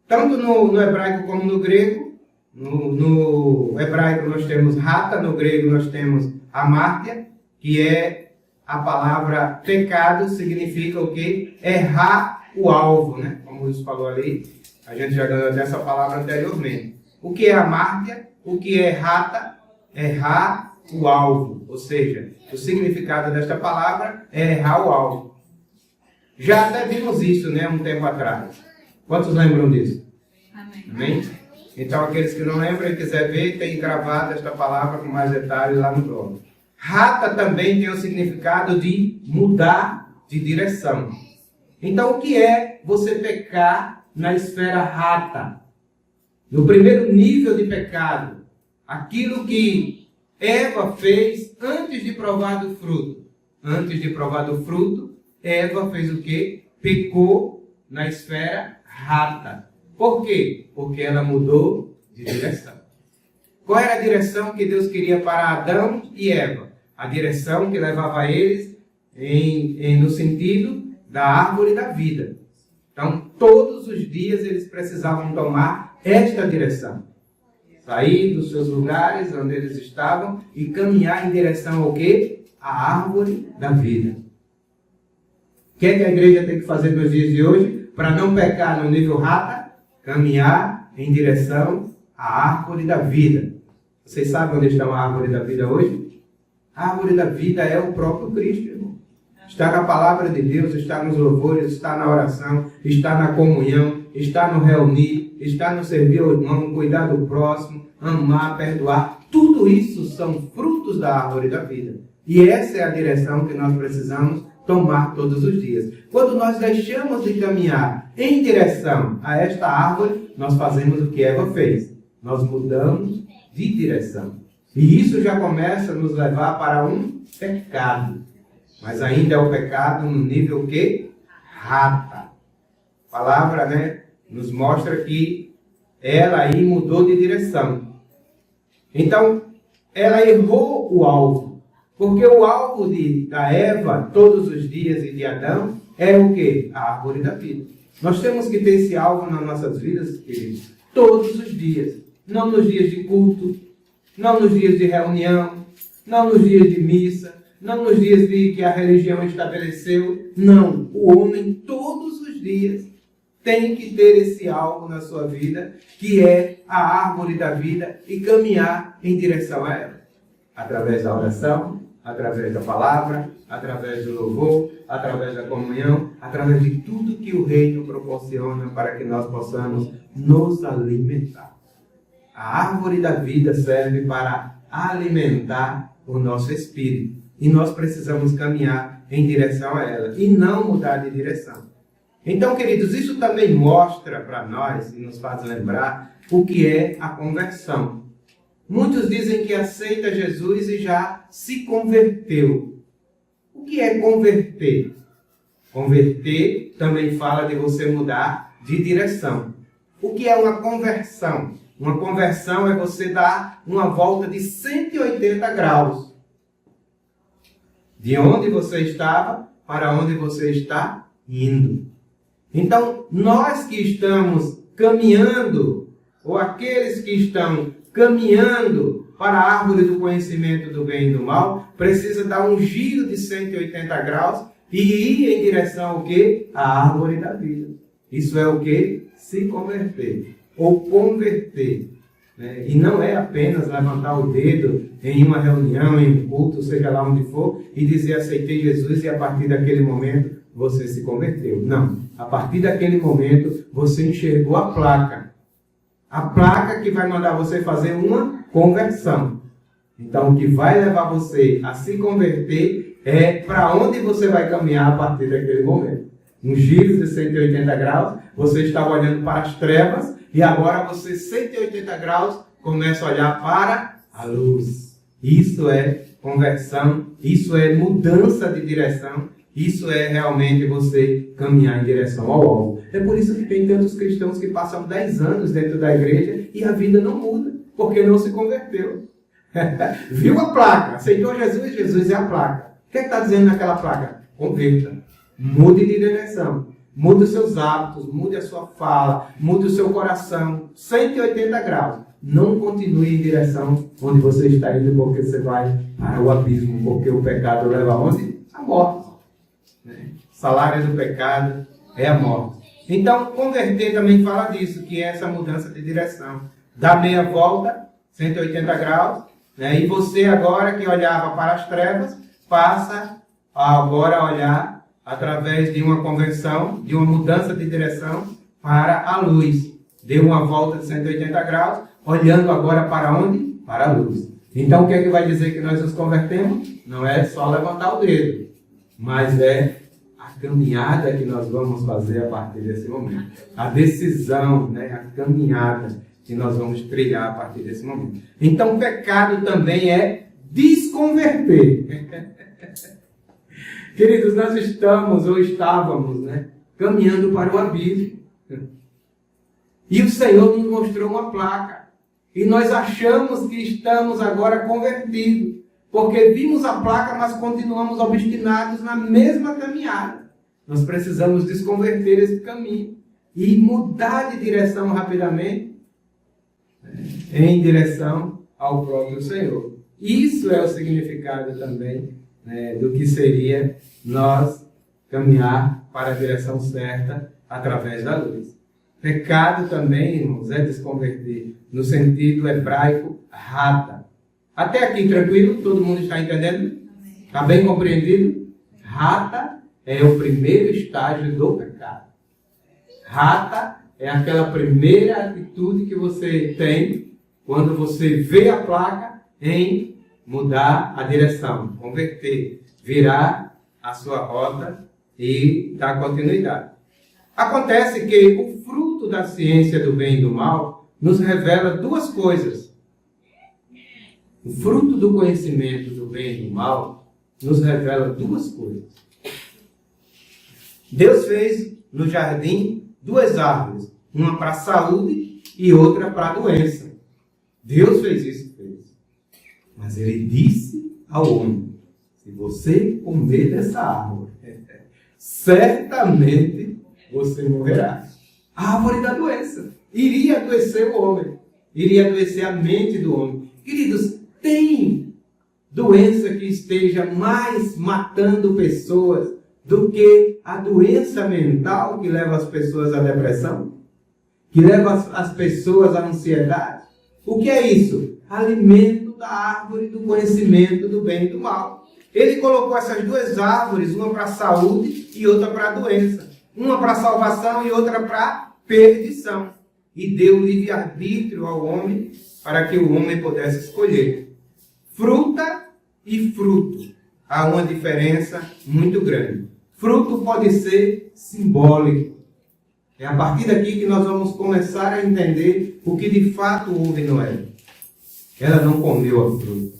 tanto no hebraico como no grego, no hebraico nós temos rata, no grego nós temos amártia, que é a palavra pecado, significa o quê? Errar o alvo, né? Como o Wilson falou ali, a gente já ganhou dessa palavra anteriormente. O que é amártia? O que é rata? Errar o alvo. Ou seja, o significado desta palavra é errar o alvo. Já até vimos isso, né, um tempo atrás. Quantos lembram disso? Amém. Amém? Então, aqueles que não lembram e quiser ver, tem gravado esta palavra com mais detalhes lá no blog. Rata também tem o significado de mudar de direção. Então, o que é você pecar na esfera rata? No primeiro nível de pecado, aquilo que Eva fez antes de provar do fruto. Antes de provar do fruto, Eva fez o quê? Pecou na esfera rata. Por quê? Porque ela mudou de direção. Qual era a direção que Deus queria para Adão e Eva? A direção que levava eles no sentido da árvore da vida. Então, todos os dias eles precisavam tomar esta direção. Sair dos seus lugares onde eles estavam e caminhar em direção ao quê? A árvore da vida. O que é que a igreja tem que fazer nos dias de hoje para não pecar no nível rata? Caminhar em direção à árvore da vida. Vocês sabem onde está a árvore da vida hoje? A árvore da vida é o próprio Cristo, irmão. Está na palavra de Deus, está nos louvores, está na oração, está na comunhão, está no reunir, está no servir ao irmão, cuidar do próximo, amar, perdoar. Tudo isso são frutos da árvore da vida. E essa é a direção que nós precisamos tomar todos os dias. Quando nós deixamos de caminhar em direção a esta árvore, nós fazemos o que Eva fez. Nós mudamos de direção. E isso já começa a nos levar para um pecado. Mas ainda é o pecado no nível que? Rata. A palavra, né, nos mostra que ela aí mudou de direção. Então, ela errou o alvo. Porque o alvo da Eva, todos os dias, e de Adão, é o quê? A árvore da vida. Nós temos que ter esse alvo nas nossas vidas, queridos, todos os dias. Não nos dias de culto, não nos dias de reunião, não nos dias de missa, não nos dias que a religião estabeleceu. Não. O homem, todos os dias, tem que ter esse alvo na sua vida, que é a árvore da vida, e caminhar em direção a ela. Através da oração, através da palavra, através do louvor, através da comunhão, através de tudo que o reino proporciona para que nós possamos nos alimentar. A árvore da vida serve para alimentar o nosso espírito. E nós precisamos caminhar em direção a ela e não mudar de direção. Então, queridos, isso também mostra para nós e nos faz lembrar o que é a conversão. Muitos dizem que aceita Jesus e já se converteu. O que é converter? Converter também fala de você mudar de direção. O que é uma conversão? Uma conversão é você dar uma volta de 180 graus. De onde você estava para onde você está indo. Então, nós que estamos caminhando, ou aqueles que estão caminhando para a árvore do conhecimento do bem e do mal, precisa dar um giro de 180 graus e ir em direção ao quê? A árvore da vida. Isso é o quê? Se converter, ou converter. Né? E não é apenas levantar o dedo em uma reunião, em um culto, seja lá onde for, e dizer aceitei Jesus e a partir daquele momento você se converteu. Não. A partir daquele momento você enxergou a placa. A placa que vai mandar você fazer uma conversão. Então, o que vai levar você a se converter é para onde você vai caminhar a partir daquele momento. Um giro de 180 graus, você estava olhando para as trevas e agora você, 180 graus, começa a olhar para a luz. Isso é conversão, isso é mudança de direção, isso é realmente você caminhar em direção ao alvo. É por isso que tem tantos cristãos que passam 10 anos dentro da igreja e a vida não muda, porque não se converteu. Viu a placa, aceitou Jesus, Jesus é a placa. O que está dizendo naquela placa? Converta, mude de direção, mude os seus hábitos, mude a sua fala, mude o seu coração, 180 graus. Não continue em direção onde você está indo, porque você vai para o abismo, porque o pecado leva aonde? A morte. O salário do pecado é a morte. Então, converter também fala disso, que é essa mudança de direção. dá meia volta, 180 graus, né? E você agora que olhava para as trevas, passa agora a olhar através de uma conversão, de uma mudança de direção para a luz. Deu uma volta de 180 graus, olhando agora para onde? Para a luz. Então o que é que vai dizer que nós nos convertemos? Não é só levantar o dedo, mas é a caminhada que nós vamos fazer a partir desse momento. A decisão, né? A caminhada que nós vamos trilhar a partir desse momento. Então, pecado também é desconverter. Queridos, nós estamos ou estávamos, né, caminhando para o abismo. E o Senhor nos mostrou uma placa. E nós achamos que estamos agora convertidos. Porque vimos a placa, mas continuamos obstinados na mesma caminhada. Nós precisamos desconverter esse caminho e mudar de direção rapidamente, em direção ao próprio Senhor. Isso é o significado também, né, do que seria nós caminhar para a direção certa através da luz. Pecado também, irmãos, é desconverter, no sentido hebraico, rata. Até aqui, tranquilo? Todo mundo está entendendo? Está bem compreendido? Rata é o primeiro estágio do pecado. Rata é aquela primeira atitude que você tem quando você vê a placa em mudar a direção, converter, virar a sua rota e dar continuidade. Acontece que o fruto da ciência do bem e do mal nos revela duas coisas. O fruto do conhecimento do bem e do mal nos revela duas coisas. Deus fez no jardim duas árvores, uma para a saúde e outra para a doença. Deus fez isso, fez. Mas ele disse ao homem: se você comer dessa árvore, certamente você morrerá. A árvore da doença iria adoecer o homem, iria adoecer a mente do homem. Queridos, tem doença que esteja mais matando pessoas do que a doença mental que leva as pessoas à depressão, que leva as pessoas à ansiedade? O que é isso? Alimento da árvore do conhecimento do bem e do mal. Ele colocou essas duas árvores, uma para a saúde e outra para a doença. Uma para a salvação e outra para a perdição. E deu livre-arbítrio ao homem para que o homem pudesse escolher. Fruta e fruto. Há uma diferença muito grande. Fruto pode ser simbólico. É a partir daqui que nós vamos começar a entender o que de fato houve no Éden. Ela não comeu a fruta.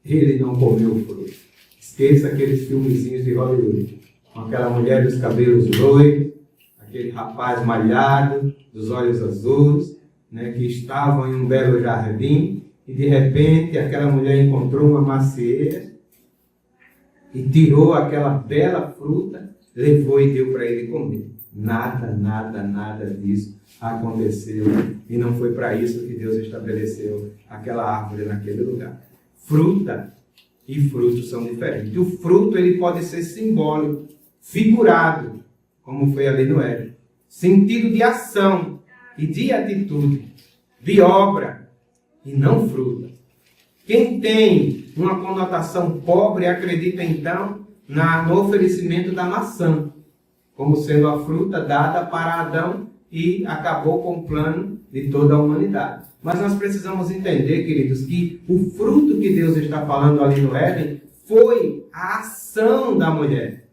Ele não comeu o fruto. Esqueça aqueles filmezinhos de Hollywood. Com aquela mulher dos cabelos loiros, aquele rapaz malhado, dos olhos azuis, né, que estavam em um belo jardim, e de repente aquela mulher encontrou uma macieira e tirou aquela bela fruta, levou e deu para ele comer. Nada disso aconteceu. E não foi para isso que Deus estabeleceu aquela árvore naquele lugar. Fruta e fruto são diferentes. O fruto ele pode ser simbólico, figurado, como foi ali no Éden. Sentido de ação e de atitude, de obra e não fruta. Quem tem uma conotação pobre acredita então no oferecimento da maçã, como sendo a fruta dada para Adão e acabou com o plano de toda a humanidade. Mas nós precisamos entender, queridos, que o fruto que Deus está falando ali no Éden foi a ação da mulher.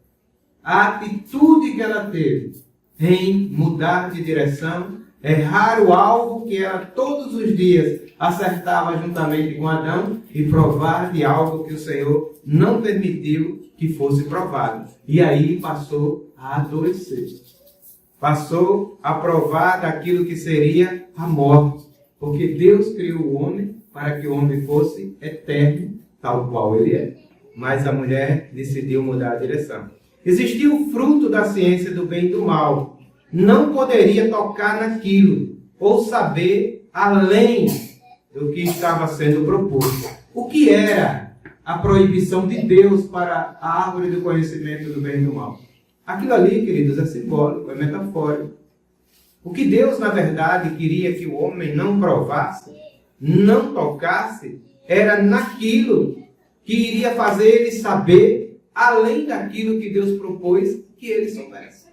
A atitude que ela teve em mudar de direção, errar o alvo que ela todos os dias acertava juntamente com Adão e provar de algo que o Senhor não permitiu que fosse provado. E aí passou a adoecer. Passou a provar daquilo que seria a morte. Porque Deus criou o homem para que o homem fosse eterno, tal qual ele é. Mas a mulher decidiu mudar a direção. Existia o fruto da ciência do bem e do mal. Não poderia tocar naquilo, ou saber além do que estava sendo proposto. O que era a proibição de Deus para a árvore do conhecimento do bem e do mal? Aquilo ali, queridos, é simbólico, é metafórico. O que Deus, na verdade, queria que o homem não provasse, não tocasse, era naquilo que iria fazer ele saber, além daquilo que Deus propôs que ele soubesse.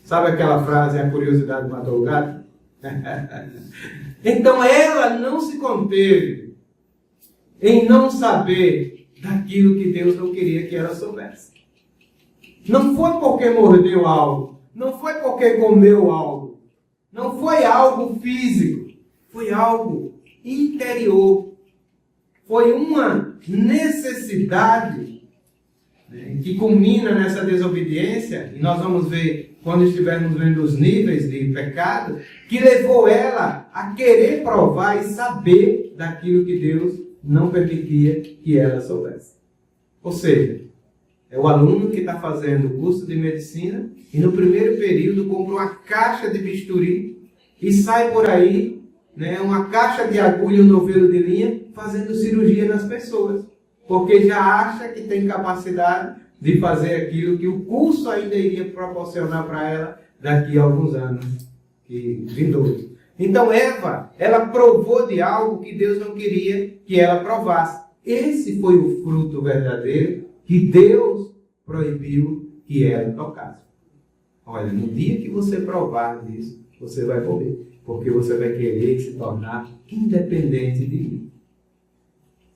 Sabe aquela frase, a curiosidade matou o gato? Então ela não se conteve em não saber daquilo que Deus não queria que ela soubesse. Não foi porque mordeu algo, não foi porque comeu algo, não foi algo físico, foi algo interior. Foi uma necessidade, né, que culmina nessa desobediência, e nós vamos ver quando estivermos vendo os níveis de pecado, que levou ela a querer provar e saber daquilo que Deus não permitia que ela soubesse. Ou seja, é o aluno que está fazendo o curso de medicina e no primeiro período compra uma caixa de bisturi e sai por aí, né, uma caixa de agulha e um novelo de linha fazendo cirurgia nas pessoas. Porque já acha que tem capacidade de fazer aquilo que o curso ainda iria proporcionar para ela daqui a alguns anos vindouros. Então Eva, ela provou de algo que Deus não queria que ela provasse. Esse foi o fruto verdadeiro que Deus proibiu que ela tocasse. Olha, no dia que você provar disso, você vai morrer, porque você vai querer se tornar independente de mim.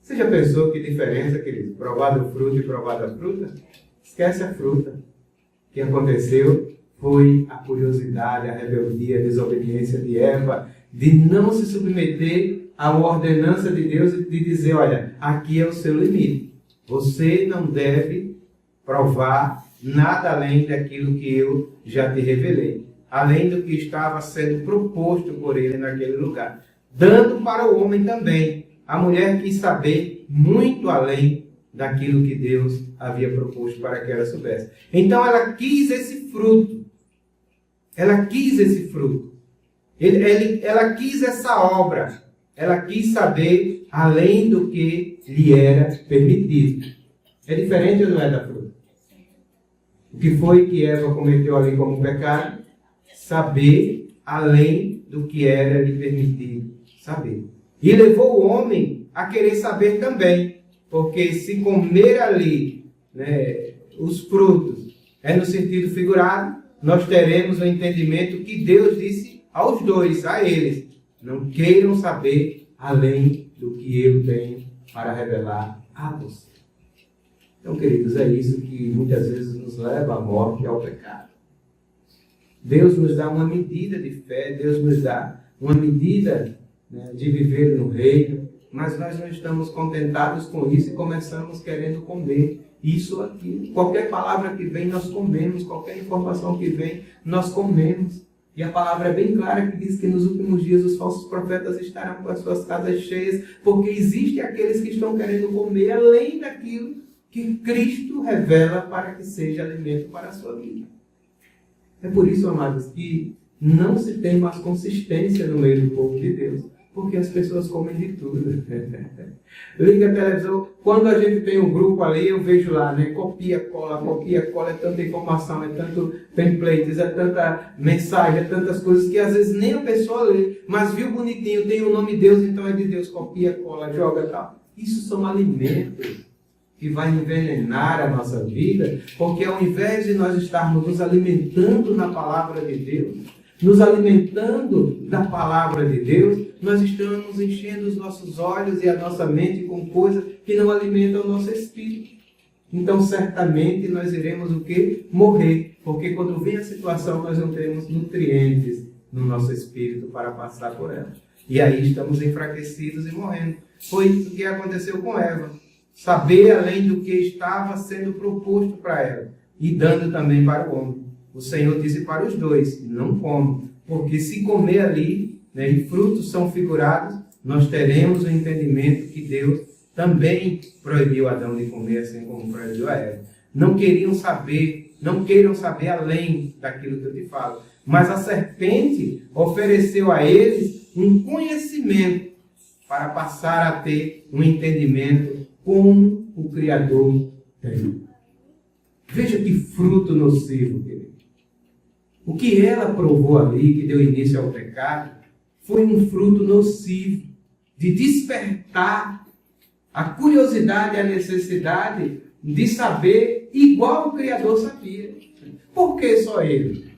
Você já pensou que diferença, querido? Provar do fruto e provar da fruta? Esquece a fruta. O que aconteceu foi a curiosidade, a rebeldia, a desobediência de Eva, de não se submeter à ordenança de Deus e de dizer, olha, aqui é o seu limite. Você não deve provar nada além daquilo que eu já te revelei. Além do que estava sendo proposto por ele naquele lugar. Dando para o homem também. A mulher quis saber muito além daquilo que Deus havia proposto para que ela soubesse. Então ela quis esse fruto. Ela quis esse fruto. Ela quis essa obra. Ela quis saber além do que lhe era permitido. É diferente ou não é da fruta? O que foi que Eva cometeu ali como pecado? Saber além do que era lhe permitido saber. E levou o homem a querer saber também. Porque se comer ali, né, os frutos, é no sentido figurado, nós teremos o entendimento que Deus disse aos dois, a eles. Não queiram saber além do que eu tenho para revelar a você. Então, queridos, é isso que muitas vezes nos leva à morte e ao pecado. Deus nos dá uma medida de fé, Deus nos dá uma medida, né, de viver no reino, mas nós não estamos contentados com isso e começamos querendo comer isso ou aquilo. Qualquer palavra que vem, nós comemos. Qualquer informação que vem, nós comemos. E a palavra é bem clara que diz que nos últimos dias os falsos profetas estarão com as suas casas cheias, porque existem aqueles que estão querendo comer além daquilo que Cristo revela para que seja alimento para a sua vida. É por isso, amados, que não se tem mais consistência no meio do povo de Deus, porque as pessoas comem de tudo. Liga a televisão, quando a gente tem um grupo ali, eu vejo lá, né? Copia, cola, é tanta informação, é tanto templates, é tanta mensagem, é tantas coisas que às vezes nem a pessoa lê, mas viu bonitinho, tem o nome de Deus, então é de Deus, copia, cola, joga e tal. Isso são alimentos que vai envenenar a nossa vida, porque ao invés de nós estarmos nos alimentando na palavra de Deus, nos alimentando da palavra de Deus, nós estamos enchendo os nossos olhos e a nossa mente com coisas que não alimentam o nosso espírito. Então, certamente, nós iremos o quê? Morrer. Porque quando vem a situação, nós não temos nutrientes no nosso espírito para passar por ela. E aí estamos enfraquecidos e morrendo. Foi isso que aconteceu com Eva. Saber além do que estava sendo proposto para ela. E dando também para o homem. O Senhor disse para os dois, não comam, porque se comer ali, né, e frutos são figurados, nós teremos o entendimento que Deus também proibiu Adão de comer, assim como proibiu a Eva. Não queiram saber além daquilo que eu te falo. Mas a serpente ofereceu a eles um conhecimento para passar a ter um entendimento como o Criador tem. Veja que fruto nocivo, querido. O que ela provou ali, que deu início ao pecado, foi um fruto nocivo de despertar a curiosidade e a necessidade de saber igual o Criador sabia. Por que só ele?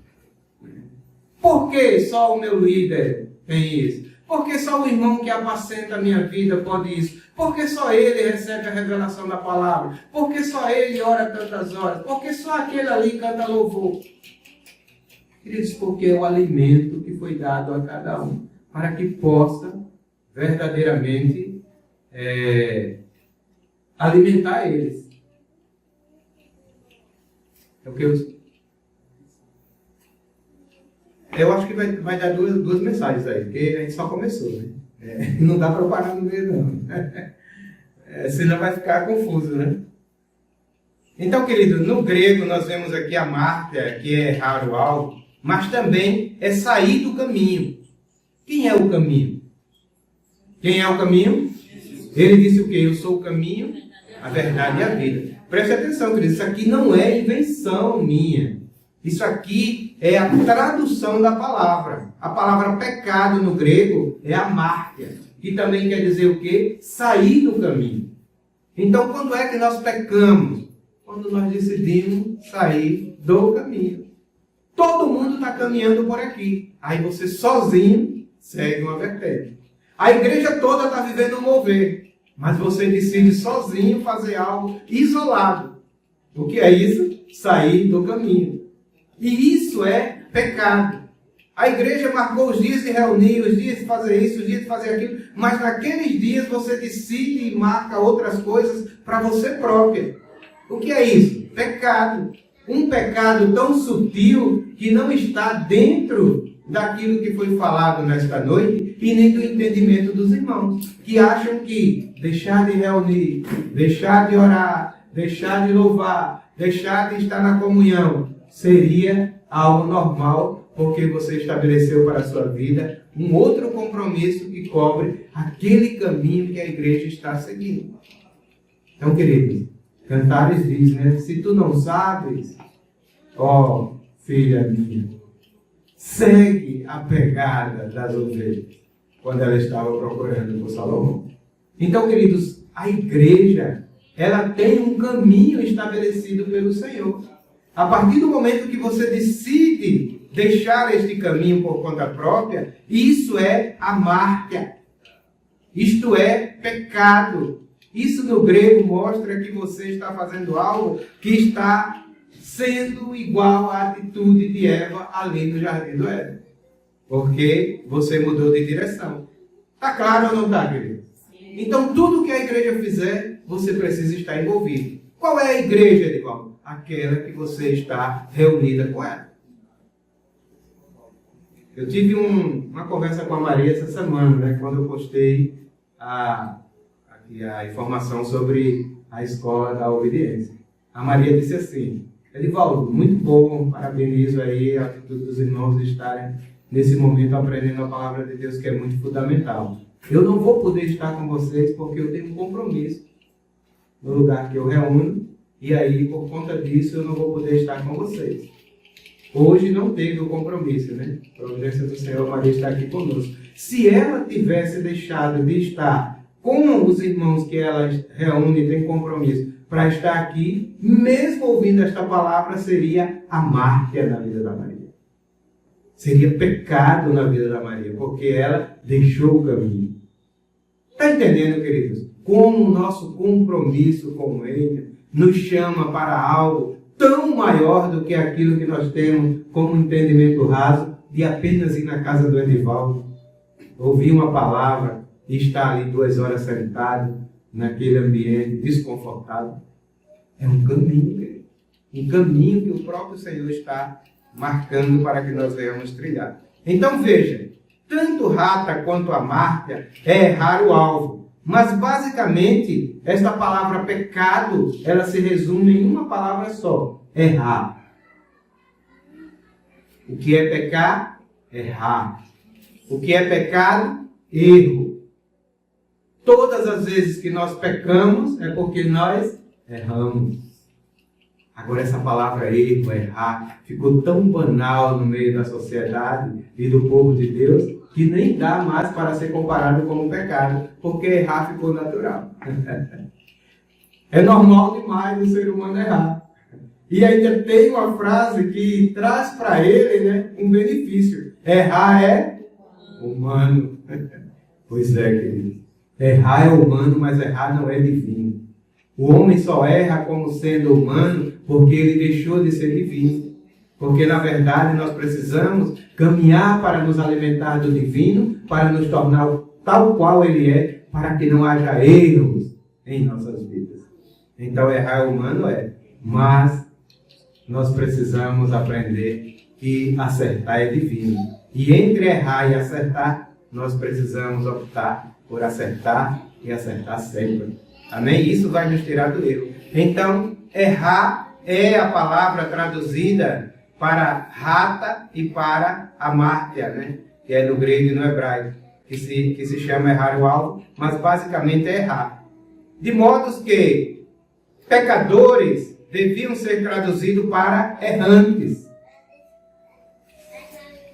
Por que só o meu líder tem isso? Por que só o irmão que apacenta a minha vida pode isso? Por que só ele recebe a revelação da palavra? Por que só ele ora tantas horas? Por que só aquele ali canta louvor? Queridos, porque é o alimento que foi dado a cada um, para que possa verdadeiramente alimentar eles. É o que eu acho que vai dar duas mensagens aí, porque a gente só começou, né? Não dá para parar no meio, não. Senão vai ficar confuso, né? Então, querido, no grego nós vemos aqui a mártia, que é errar o alvo, mas também é sair do caminho. Quem é o caminho? Quem é o caminho? Ele disse o quê? Eu sou o caminho, a verdade e a vida. Preste atenção, querido, isso aqui não é invenção minha. Isso aqui é a tradução da palavra. A palavra pecado no grego é amártia, que também quer dizer o quê? Sair do caminho. Então, quando é que nós pecamos? Quando nós decidimos sair do caminho. Todo mundo está caminhando por aqui. Aí você sozinho segue uma vertente. A igreja toda está vivendo um mover. Mas você decide sozinho fazer algo isolado. O que é isso? Sair do caminho. E isso é pecado. A igreja marcou os dias de reunir, os dias de fazer isso, os dias de fazer aquilo, mas naqueles dias você decide e marca outras coisas para você própria. O que é isso? Pecado. Um pecado tão sutil que não está dentro daquilo que foi falado nesta noite e nem do entendimento dos irmãos, que acham que deixar de reunir, deixar de orar, deixar de louvar, deixar de estar na comunhão seria algo normal, porque você estabeleceu para a sua vida um outro compromisso que cobre aquele caminho que a igreja está seguindo. Então, queridos, Cantares diz, né? Se tu não sabes, ó filha minha, segue a pegada das ovelhas, quando ela estava procurando por Salomão. Então, queridos, a igreja, ela tem um caminho estabelecido pelo Senhor. A partir do momento que você decide deixar este caminho por conta própria, isso é amártia. Isto é pecado. Isso no grego mostra que você está fazendo algo que está sendo igual à atitude de Eva ali no jardim do Éden. Porque você mudou de direção. Está claro ou não está, querido? Então, tudo que a igreja fizer, você precisa estar envolvido. Qual é a igreja, Edivaldo? Aquela que você está reunida com ela. Eu tive uma conversa com a Maria essa semana, né, quando eu postei a informação sobre a escola da obediência. A Maria disse assim: Edivaldo, muito bom, parabenizo aí a atitude dos irmãos de estarem nesse momento aprendendo a palavra de Deus, que é muito fundamental. Eu não vou poder estar com vocês porque eu tenho um compromisso no lugar que eu reúno, e aí, por conta disso, eu não vou poder estar com vocês. Hoje não teve o compromisso, né? A providência do Senhor, Maria está aqui conosco. Se ela tivesse deixado de estar com os irmãos que ela reúne e tem compromisso para estar aqui, mesmo ouvindo esta palavra, seria amártia na vida da Maria. Seria pecado na vida da Maria, porque ela deixou o caminho. Está entendendo, queridos? Como o nosso compromisso com Ele nos chama para algo tão maior do que aquilo que nós temos como entendimento raso de apenas ir na casa do Edivaldo, ouvir uma palavra e estar ali 2 horas sentado naquele ambiente desconfortável. É um caminho, querido. Um caminho que o próprio Senhor está marcando para que nós venhamos trilhar. Então veja, tanto rata quanto amártia é errar o alvo. Mas basicamente, esta palavra pecado, ela se resume em uma palavra só: errar. O que é pecar? Errar. O que é pecado? Erro. Todas as vezes que nós pecamos é porque nós erramos. Agora essa palavra erro, errar, ficou tão banal no meio da sociedade e do povo de Deus, que nem dá mais para ser comparado como pecado, porque errar ficou natural. É normal demais o ser humano errar. E ainda tem uma frase que traz para ele, né, um benefício. Errar é humano. Pois é, querido. Errar é humano, mas errar não é divino. O homem só erra como sendo humano porque ele deixou de ser divino. Porque, na verdade, nós precisamos caminhar para nos alimentar do divino, para nos tornar tal qual ele é, para que não haja erros em nossas vidas. Então, errar é humano, mas nós precisamos aprender que acertar é divino. E entre errar e acertar, nós precisamos optar por acertar e acertar sempre. Amém? Isso vai nos tirar do erro. Então, errar é a palavra traduzida para rata e para amártia, né? Que é no grego e no hebraico, que se chama errar o alvo, mas basicamente é errar. De modo que pecadores deviam ser traduzidos para errantes.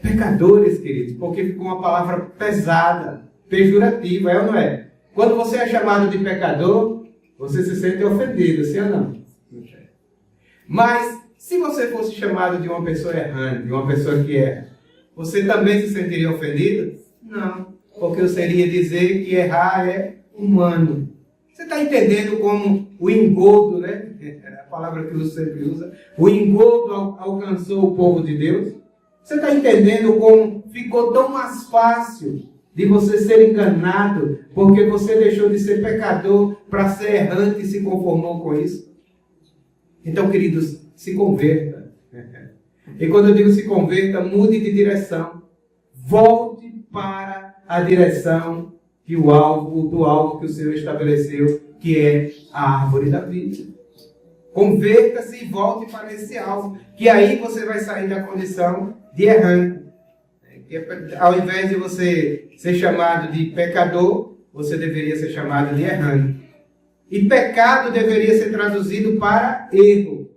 Pecadores, queridos, porque ficou uma palavra pesada, pejorativa, é ou não é? Quando você é chamado de pecador, você se sente ofendido, sim ou não? Mas, se você fosse chamado de uma pessoa errante, de uma pessoa que erra, você também se sentiria ofendido? Não, porque eu seria dizer que errar é humano. Você está entendendo como o engodo, né? A palavra que você sempre usa. O engodo alcançou o povo de Deus. Você está entendendo como ficou tão mais fácil de você ser enganado porque você deixou de ser pecador para ser errante e se conformou com isso? Então, queridos, se converta. E quando eu digo se converta, mude de direção. Volte para a direção do alvo que o Senhor estabeleceu, que é a árvore da vida. Converta-se e volte para esse alvo, que aí você vai sair da condição de errante. Ao invés de você ser chamado de pecador, você deveria ser chamado de errante. E pecado deveria ser traduzido para erro.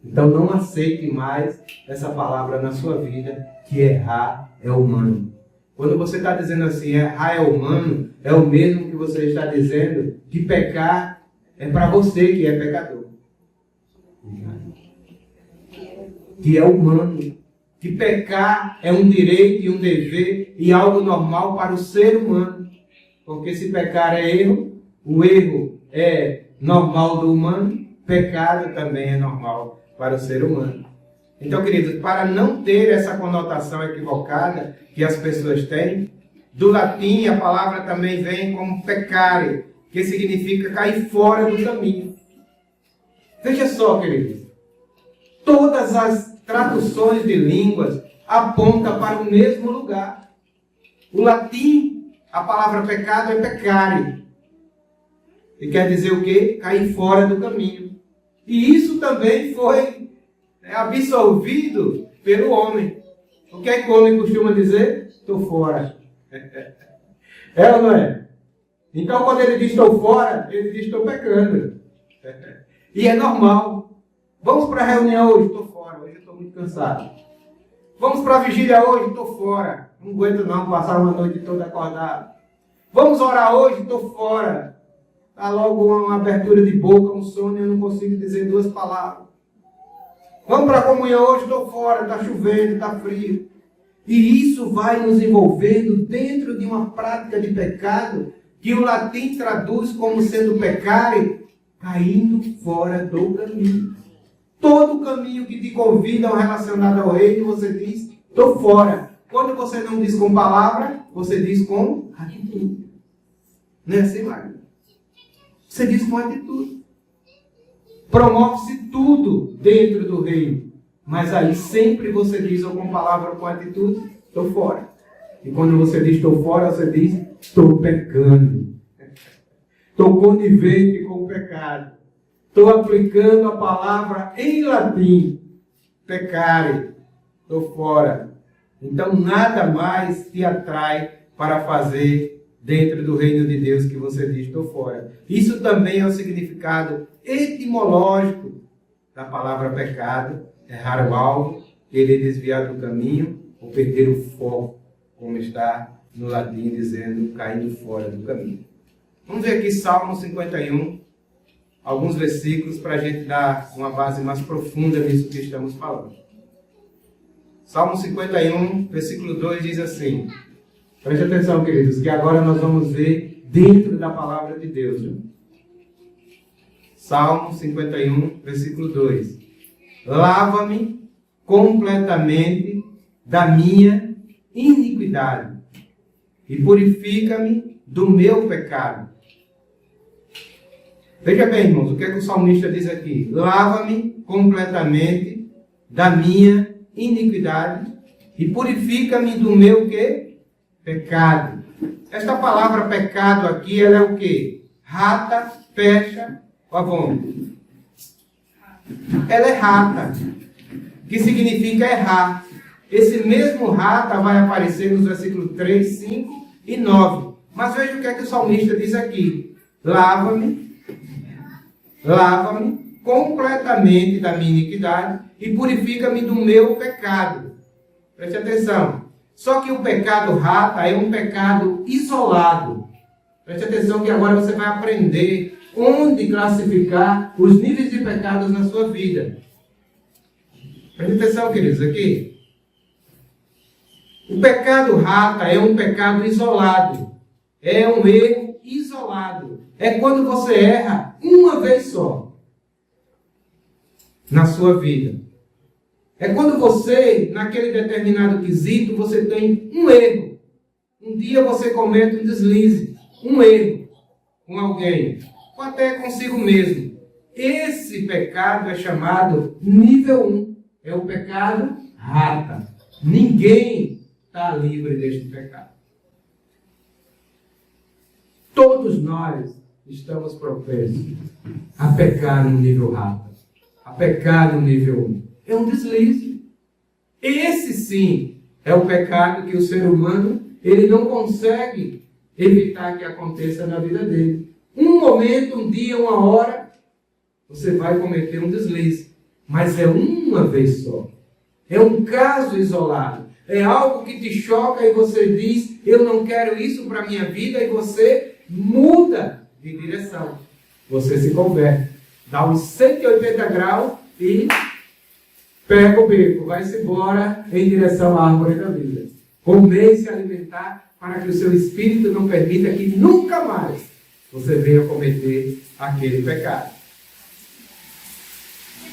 Então não aceite mais essa palavra na sua vida, que errar é humano. Quando você está dizendo assim, errar é humano, é o mesmo que você está dizendo que pecar é para você que é pecador. Que é humano. Que pecar é um direito e um dever e algo normal para o ser humano. Porque se pecar é erro, o erro é normal do humano, pecado também é normal para o ser humano. Então, queridos, para não ter essa conotação equivocada que as pessoas têm, do latim a palavra também vem como peccare, que significa cair fora do caminho. Veja só, queridos, todas as traduções de línguas apontam para o mesmo lugar. O latim, a palavra pecado é peccare, que quer dizer o quê? Cair fora do caminho. E isso também foi absorvido pelo homem. O que é que o homem costuma dizer? Estou fora. É ou não é? Então, quando ele diz estou fora, ele diz estou pecando. E é normal. Vamos para a reunião hoje? Estou fora. Hoje eu estou muito cansado. Vamos para a vigília hoje? Estou fora. Não aguento não passar uma noite toda acordado. Vamos orar hoje? Estou fora. Está logo uma abertura de boca, um sono, e eu não consigo dizer duas palavras. Vamos para a comunhão hoje? Estou fora. Está chovendo, está frio. E isso vai nos envolvendo dentro de uma prática de pecado que o latim traduz como sendo peccare, caindo fora do caminho. Todo caminho que te convida ao relacionado ao reino, você diz, estou fora. Quando você não diz com palavra, você diz com atitude. Não é assim, Mário? Você diz com atitude. Promove-se tudo dentro do reino. Mas aí sempre você diz ou com palavra ou com atitude, estou fora. E quando você diz estou fora, você diz, estou pecando. Estou conivente com o pecado. Estou aplicando a palavra em latim, peccare. Estou fora. Então nada mais te atrai para fazer dentro do reino de Deus que você diz, estou fora. Isso também é o significado etimológico da palavra pecado, errar o alvo, querer desviar do caminho ou perder o foco, como está no latim dizendo, caindo fora do caminho. Vamos ver aqui Salmo 51, alguns versículos para a gente dar uma base mais profunda nisso que estamos falando. Salmo 51, versículo 2 diz assim, preste atenção, queridos, que agora nós vamos ver dentro da palavra de Deus. Viu? Salmo 51, versículo 2. Lava-me completamente da minha iniquidade e purifica-me do meu pecado. Veja bem, irmãos, o que é que o salmista diz aqui? Lava-me completamente da minha iniquidade e purifica-me do meu quê? Pecado. Esta palavra pecado aqui, ela é o quê? Rata, pecha, avon. Ela é rata, que significa errar. Esse mesmo rata vai aparecer nos versículos 3, 5 e 9. Mas veja o que é que o salmista diz aqui. Lava-me completamente da minha iniquidade e purifica-me do meu pecado. Preste atenção. Só que o pecado rata é um pecado isolado. Preste atenção que agora você vai aprender onde classificar os níveis de pecados na sua vida. Preste atenção, queridos, aqui. O pecado rata é um pecado isolado. É um erro isolado. É quando você erra uma vez só na sua vida. É quando você, naquele determinado quesito, você tem um erro. Um dia você comete um deslize, um erro com alguém, ou até consigo mesmo. Esse pecado é chamado nível 1. É o pecado rata. Ninguém está livre deste pecado. Todos nós estamos propensos a pecar no nível rata, a pecar no nível 1. É um deslize. Esse sim é o pecado que o ser humano ele não consegue evitar que aconteça na vida dele. Um momento, um dia, uma hora, você vai cometer um deslize. Mas é uma vez só. É um caso isolado. É algo que te choca e você diz, eu não quero isso para a minha vida, e você muda de direção. Você se converte. Dá uns 180 graus e pega o beco, vai-se embora em direção à árvore da vida. Comer e se alimentar para que o seu espírito não permita que nunca mais você venha cometer aquele pecado.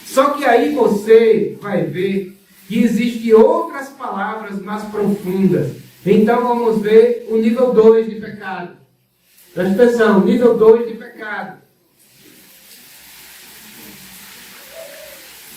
Só que aí você vai ver que existem outras palavras mais profundas. Então vamos ver o nível 2 de pecado. Presta atenção, nível 2 de pecado.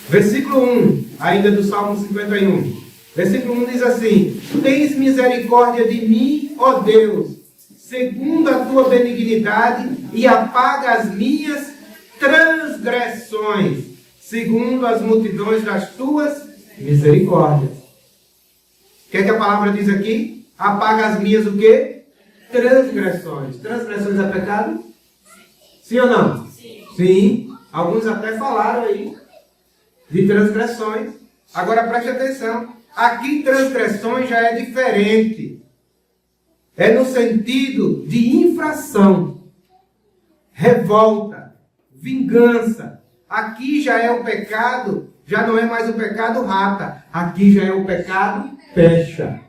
Versículo 1, ainda do Salmo 51. Versículo 1 diz assim: Tens misericórdia de mim, ó Deus, segundo a tua benignidade, e apaga as minhas transgressões, segundo as multidões das tuas misericórdias. O que é que a palavra diz aqui? Apaga as minhas o quê? Transgressões. Transgressões é pecado? Sim ou não? Sim. Alguns até falaram aí de transgressões. Agora preste atenção. Aqui transgressões já é diferente. É no sentido de infração, revolta, vingança. Aqui já é o pecado, já não é mais o pecado rata. Aqui já é o pecado pecha.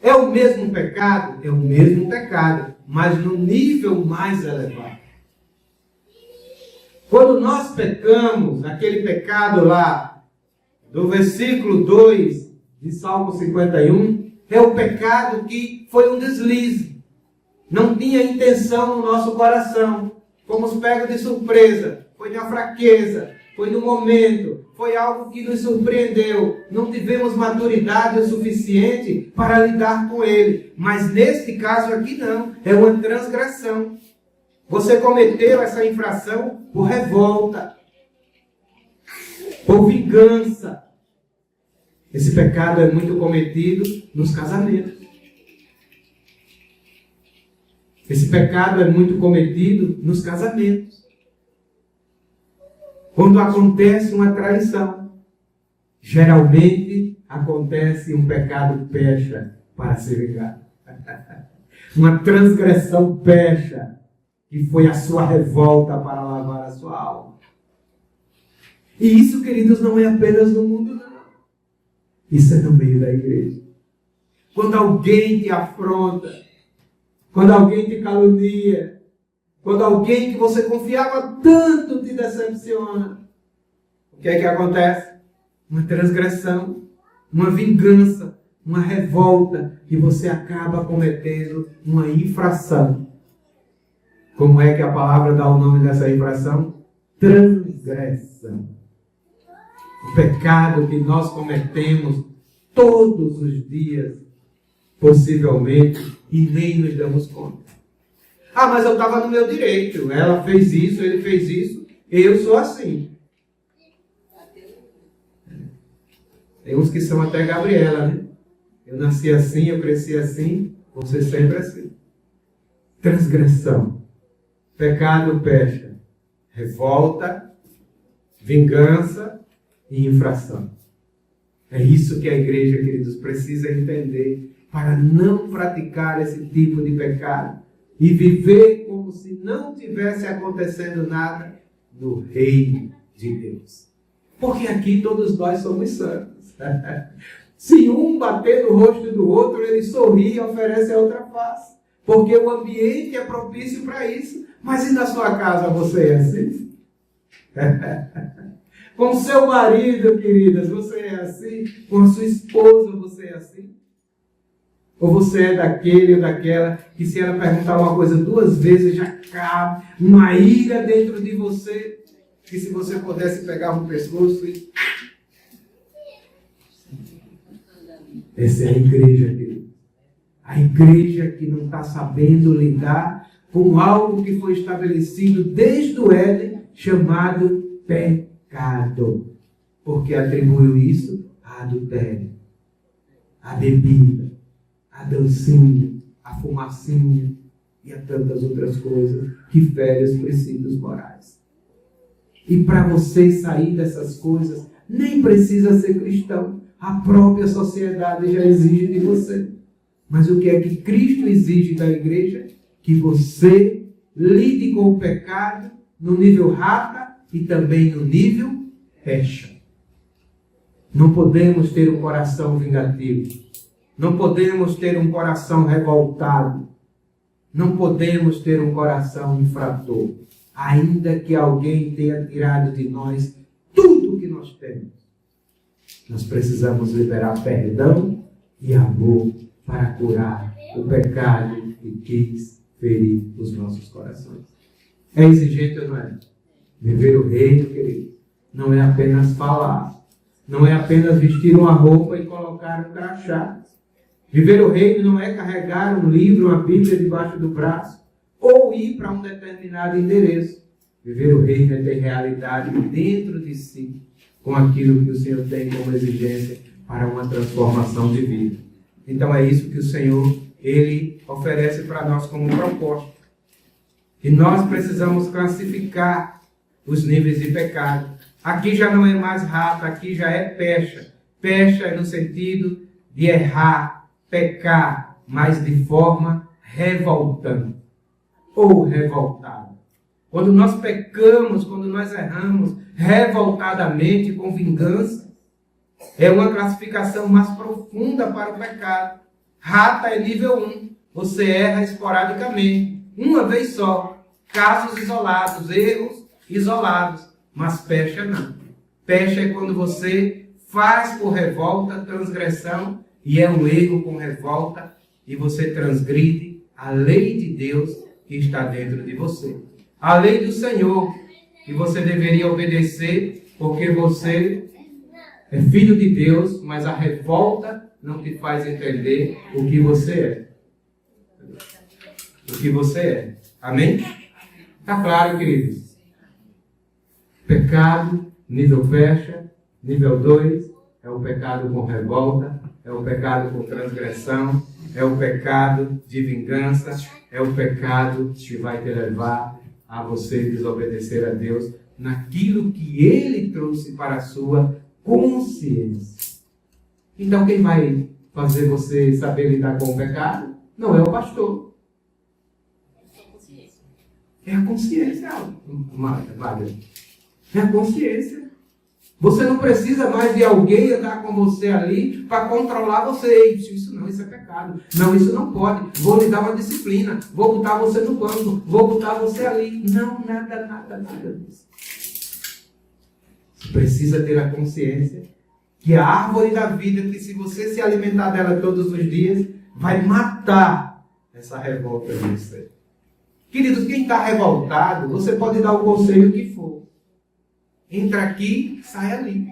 É o mesmo pecado? É o mesmo pecado, mas no nível mais elevado. Quando nós pecamos, aquele pecado lá, do versículo 2 de Salmo 51, é o pecado que foi um deslize. Não tinha intenção no nosso coração. Fomos pegos de surpresa. Foi na fraqueza, foi no momento, foi algo que nos surpreendeu. Não tivemos maturidade o suficiente para lidar com ele. Mas neste caso aqui não, é uma transgressão. Você cometeu essa infração por revolta, por vingança. Esse pecado é muito cometido nos casamentos. Esse pecado é muito cometido nos casamentos. Quando acontece uma traição, geralmente acontece um pecado pecha para se vingar. Uma transgressão pecha, que foi a sua revolta para lavar a sua alma. E isso, queridos, não é apenas no mundo, não. Isso é no meio da igreja. Quando alguém te afronta, quando alguém te calunia, quando alguém que você confiava tanto te decepciona, o que é que acontece? Uma transgressão, uma vingança, uma revolta, e você acaba cometendo uma infração. Como é que a palavra dá o nome dessa infração? Transgressão. O pecado que nós cometemos todos os dias, possivelmente, e nem nos damos conta. Ah, mas eu estava no meu direito. Ela fez isso, ele fez isso, eu sou assim. Tem uns que são até Gabriela, né? Eu nasci assim, eu cresci assim, você sempre assim. Transgressão. Pecado pecha. Revolta, vingança e infração. É isso que a igreja, queridos, precisa entender para não praticar esse tipo de pecado e viver como se não tivesse acontecendo nada no reino de Deus. Porque aqui todos nós somos santos. Se um bater no rosto do outro, ele sorri e oferece a outra face. Porque o ambiente é propício para isso. Mas e na sua casa você é assim? Com seu marido, queridas, você é assim? Com a sua esposa, você é assim? Ou você é daquele ou daquela que, se ela perguntar uma coisa 2 vezes, já cabe uma ira dentro de você, que se você pudesse pegar um pescoço e... Essa é a igreja, querido. A igreja que não está sabendo lidar com algo que foi estabelecido desde o Éden, chamado pecado. Porque atribuiu isso a adultério, a bebida, a dancinha, a fumacinha e a tantas outras coisas que ferem os princípios morais. E para você sair dessas coisas, nem precisa ser cristão. A própria sociedade já exige de você. Mas o que é que Cristo exige da igreja? Que você lide com o pecado no nível rata e também no nível pecha. Não podemos ter um coração vingativo. Não podemos ter um coração revoltado. Não podemos ter um coração infrator. Ainda que alguém tenha tirado de nós tudo o que nós temos. Nós precisamos liberar perdão e amor para curar o pecado que quis ferir os nossos corações. É exigente ou não é? Viver o reino, querido, não é apenas falar. Não é apenas vestir uma roupa e colocar um crachá. Viver o reino não é carregar um livro, uma Bíblia debaixo do braço ou ir para um determinado endereço. Viver o reino é ter realidade dentro de si com aquilo que o Senhor tem como exigência para uma transformação de vida. Então é isso que o Senhor, Ele oferece para nós como proposta. E nós precisamos classificar os níveis de pecado. Aqui já não é mais rata, aqui já é pecha. Pecha é no sentido de errar, pecar, mas de forma revoltante ou revoltada. Quando nós pecamos, quando nós erramos revoltadamente, com vingança, é uma classificação mais profunda para o pecado. Rata é nível 1. Você erra esporadicamente, uma vez só. Casos isolados, erros isolados. Mas pecha não. Pecha é quando você faz por revolta, transgressão, e é um erro com revolta, e você transgride a lei de Deus que está dentro de você. A lei do Senhor, que você deveria obedecer, porque você é filho de Deus, mas a revolta não te faz entender o que você é. O que você é. Amém? Está claro, queridos? Pecado, nível pecha. Nível 2 é o pecado com revolta, é o pecado com transgressão, é o pecado de vingança, é o pecado que vai te levar a você desobedecer a Deus naquilo que ele trouxe para a sua consciência. Então, quem vai fazer você saber lidar com o pecado não é o pastor. É a consciência, Magda. É a consciência. Você não precisa mais de alguém andar com você ali para controlar você. Isso não, isso é pecado. Não, isso não pode. Vou lhe dar uma disciplina. Vou botar você no banco. Vou botar você ali. Não, nada disso. Você precisa ter a consciência que a árvore da vida, que se você se alimentar dela todos os dias, vai matar essa revolta de você. Queridos, quem está revoltado, você pode dar o conselho que for. Entra aqui, sai ali.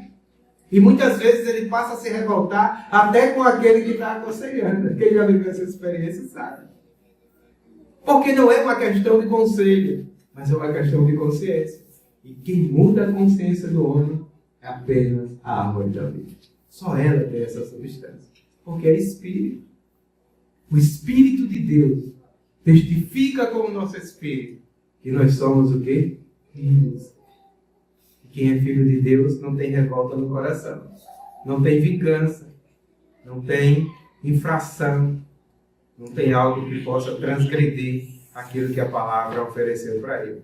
E muitas vezes ele passa a se revoltar até com aquele que está aconselhando. Quem já viveu essa experiência sabe. Porque não é uma questão de conselho, mas é uma questão de consciência. E quem muda a consciência do homem é apenas a árvore da vida. Só ela tem essa substância. Porque é espírito. O Espírito de Deus testifica com o nosso espírito que nós somos o quê? Filhos. Quem é filho de Deus não tem revolta no coração, não tem vingança, não tem infração, não tem algo que possa transgredir aquilo que a palavra ofereceu para ele.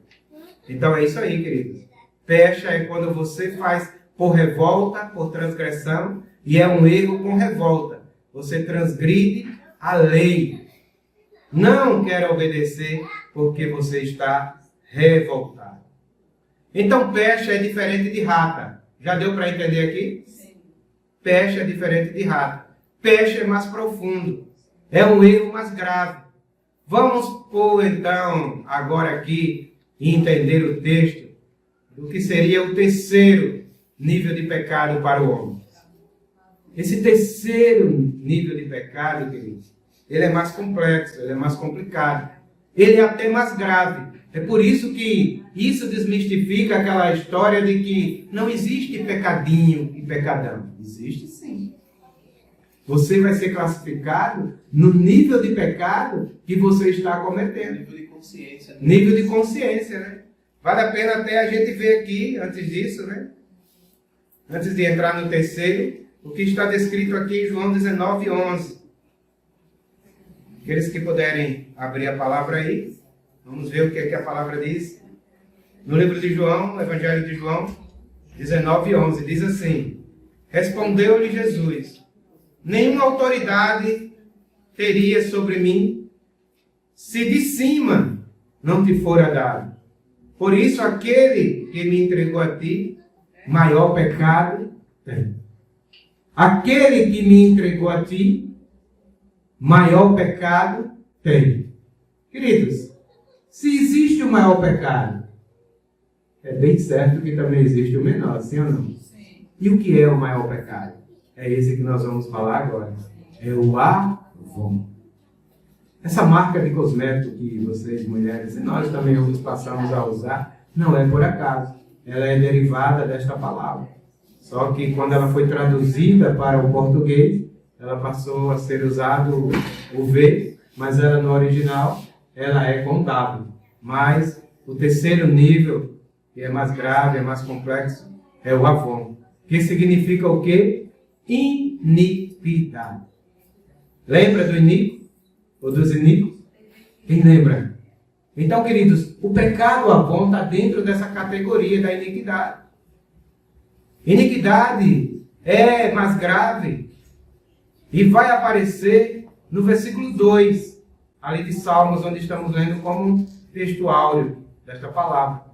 Então é isso aí, queridos. Pecha é quando você faz por revolta, por transgressão, e é um erro com revolta. Você transgride a lei. Não quer obedecer porque você está revoltado. Então, pecha é diferente de rata. Já deu para entender aqui? Sim. Pecha é diferente de rata. Pecha é mais profundo. É um erro mais grave. Vamos pôr, então, agora aqui, e entender o texto do que seria o terceiro nível de pecado para o homem. Esse terceiro nível de pecado, queridos, ele é mais complexo, ele é mais complicado. Ele é até mais grave. É por isso que isso desmistifica aquela história de que não existe pecadinho e pecadão. Existe sim. Você vai ser classificado no nível de pecado que você está cometendo. Nível de consciência. Né? Nível de consciência, né? Vale a pena até a gente ver aqui, antes disso, né? Antes de entrar no terceiro, o que está descrito aqui em João 19:11. Aqueles que puderem abrir a palavra aí. Vamos ver o que é que a palavra diz. No livro de João, no Evangelho de João, 19:11, diz assim: Respondeu-lhe Jesus: Nenhuma autoridade teria sobre mim, se de cima não te fora dado. Por isso, aquele que me entregou a ti, maior pecado tem. Aquele que me entregou a ti, maior pecado tem. Queridos, se existe o maior pecado, é bem certo que também existe o menor, sim ou não? Sim. E o que é o maior pecado? É esse que nós vamos falar agora. É o Avon. Essa marca de cosmético que vocês, mulheres, e nós também passamos a usar, não é por acaso. Ela é derivada desta palavra. Só que quando ela foi traduzida para o português, ela passou a ser usado o V, mas ela no original, ela é com W. Mas o terceiro nível, que é mais grave, é mais complexo, é o Avon. Que significa o quê? Iniquidade. Lembra do iníquo? Ou dos iníquos? Quem lembra? Então, queridos, o pecado Avon está dentro dessa categoria da iniquidade. Iniquidade é mais grave e vai aparecer no versículo 2, ali de Salmos, onde estamos lendo como texto áureo desta palavra.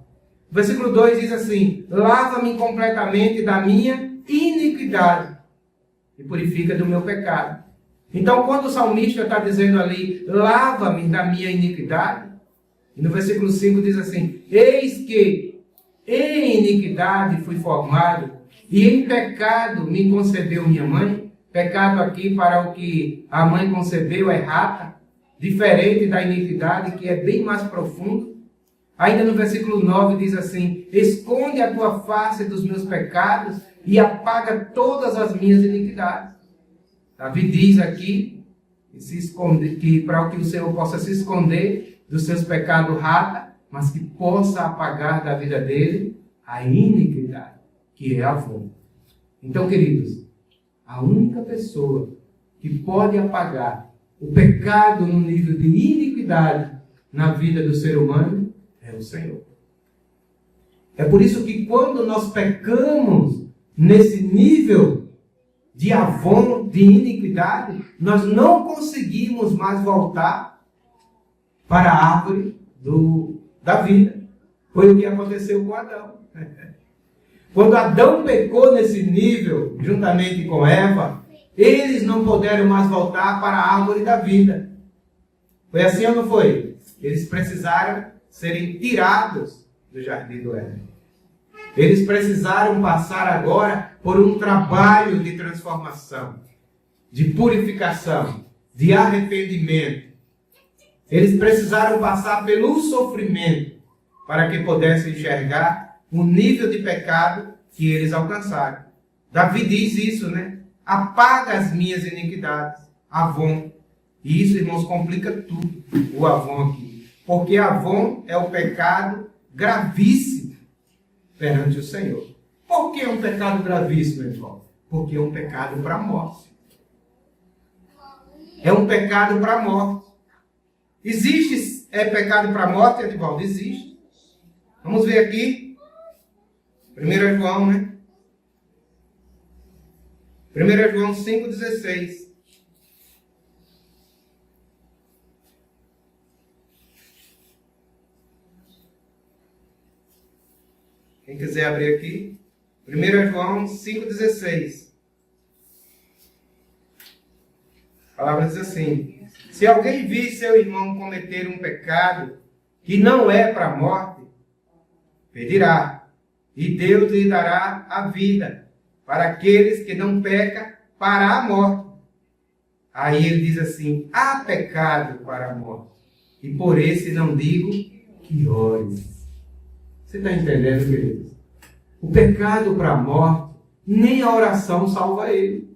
O versículo 2 diz assim: Lava-me completamente da minha iniquidade e purifica do meu pecado. Então, quando o salmista está dizendo ali, lava-me da minha iniquidade, e no versículo 5 diz assim: Eis que em iniquidade fui formado, e em pecado me concebeu minha mãe. Pecado aqui, para o que a mãe concebeu, é rata, diferente da iniquidade, que é bem mais profundo. Ainda no versículo 9 diz assim: Esconde a tua face dos meus pecados e apaga todas as minhas iniquidades. Davi diz aqui que para que o Senhor possa se esconder dos seus pecados rata, mas que possa apagar da vida dele a iniquidade, que é Avon. Então, queridos, a única pessoa que pode apagar o pecado no nível de iniquidade na vida do ser humano é o Senhor. É por isso que quando nós pecamos nesse nível de Avon, de iniquidade, nós não conseguimos mais voltar para a árvore da vida. Foi o que aconteceu com Adão. Quando Adão pecou nesse nível, juntamente com Eva, eles não puderam mais voltar para a árvore da vida. Foi assim ou não foi? Eles precisaram serem tirados do jardim do Éden. Eles precisaram passar agora por um trabalho de transformação, de purificação, de arrependimento. Eles precisaram passar pelo sofrimento para que pudessem enxergar o nível de pecado que eles alcançaram. Davi diz isso, né? Apaga as minhas iniquidades, Avon. E isso, irmãos, complica tudo, o Avon aqui. Porque Avon é o pecado gravíssimo perante o Senhor. Por que é um pecado gravíssimo, irmão? Porque é um pecado para a morte. É um pecado para a morte. Existe pecado para a morte, Edivaldo? Existe. Vamos ver aqui. 1 João, né? 1 João 5,16. Quem quiser abrir aqui. 1 João 5,16. A palavra diz assim: se alguém vir seu irmão cometer um pecado que não é para a morte, pedirá, e Deus lhe dará a vida para aqueles que não pecam para a morte. Aí ele diz assim: há pecado para a morte, e por esse não digo que ores. Você está entendendo, queridos? O pecado para a morte, nem a oração salva ele.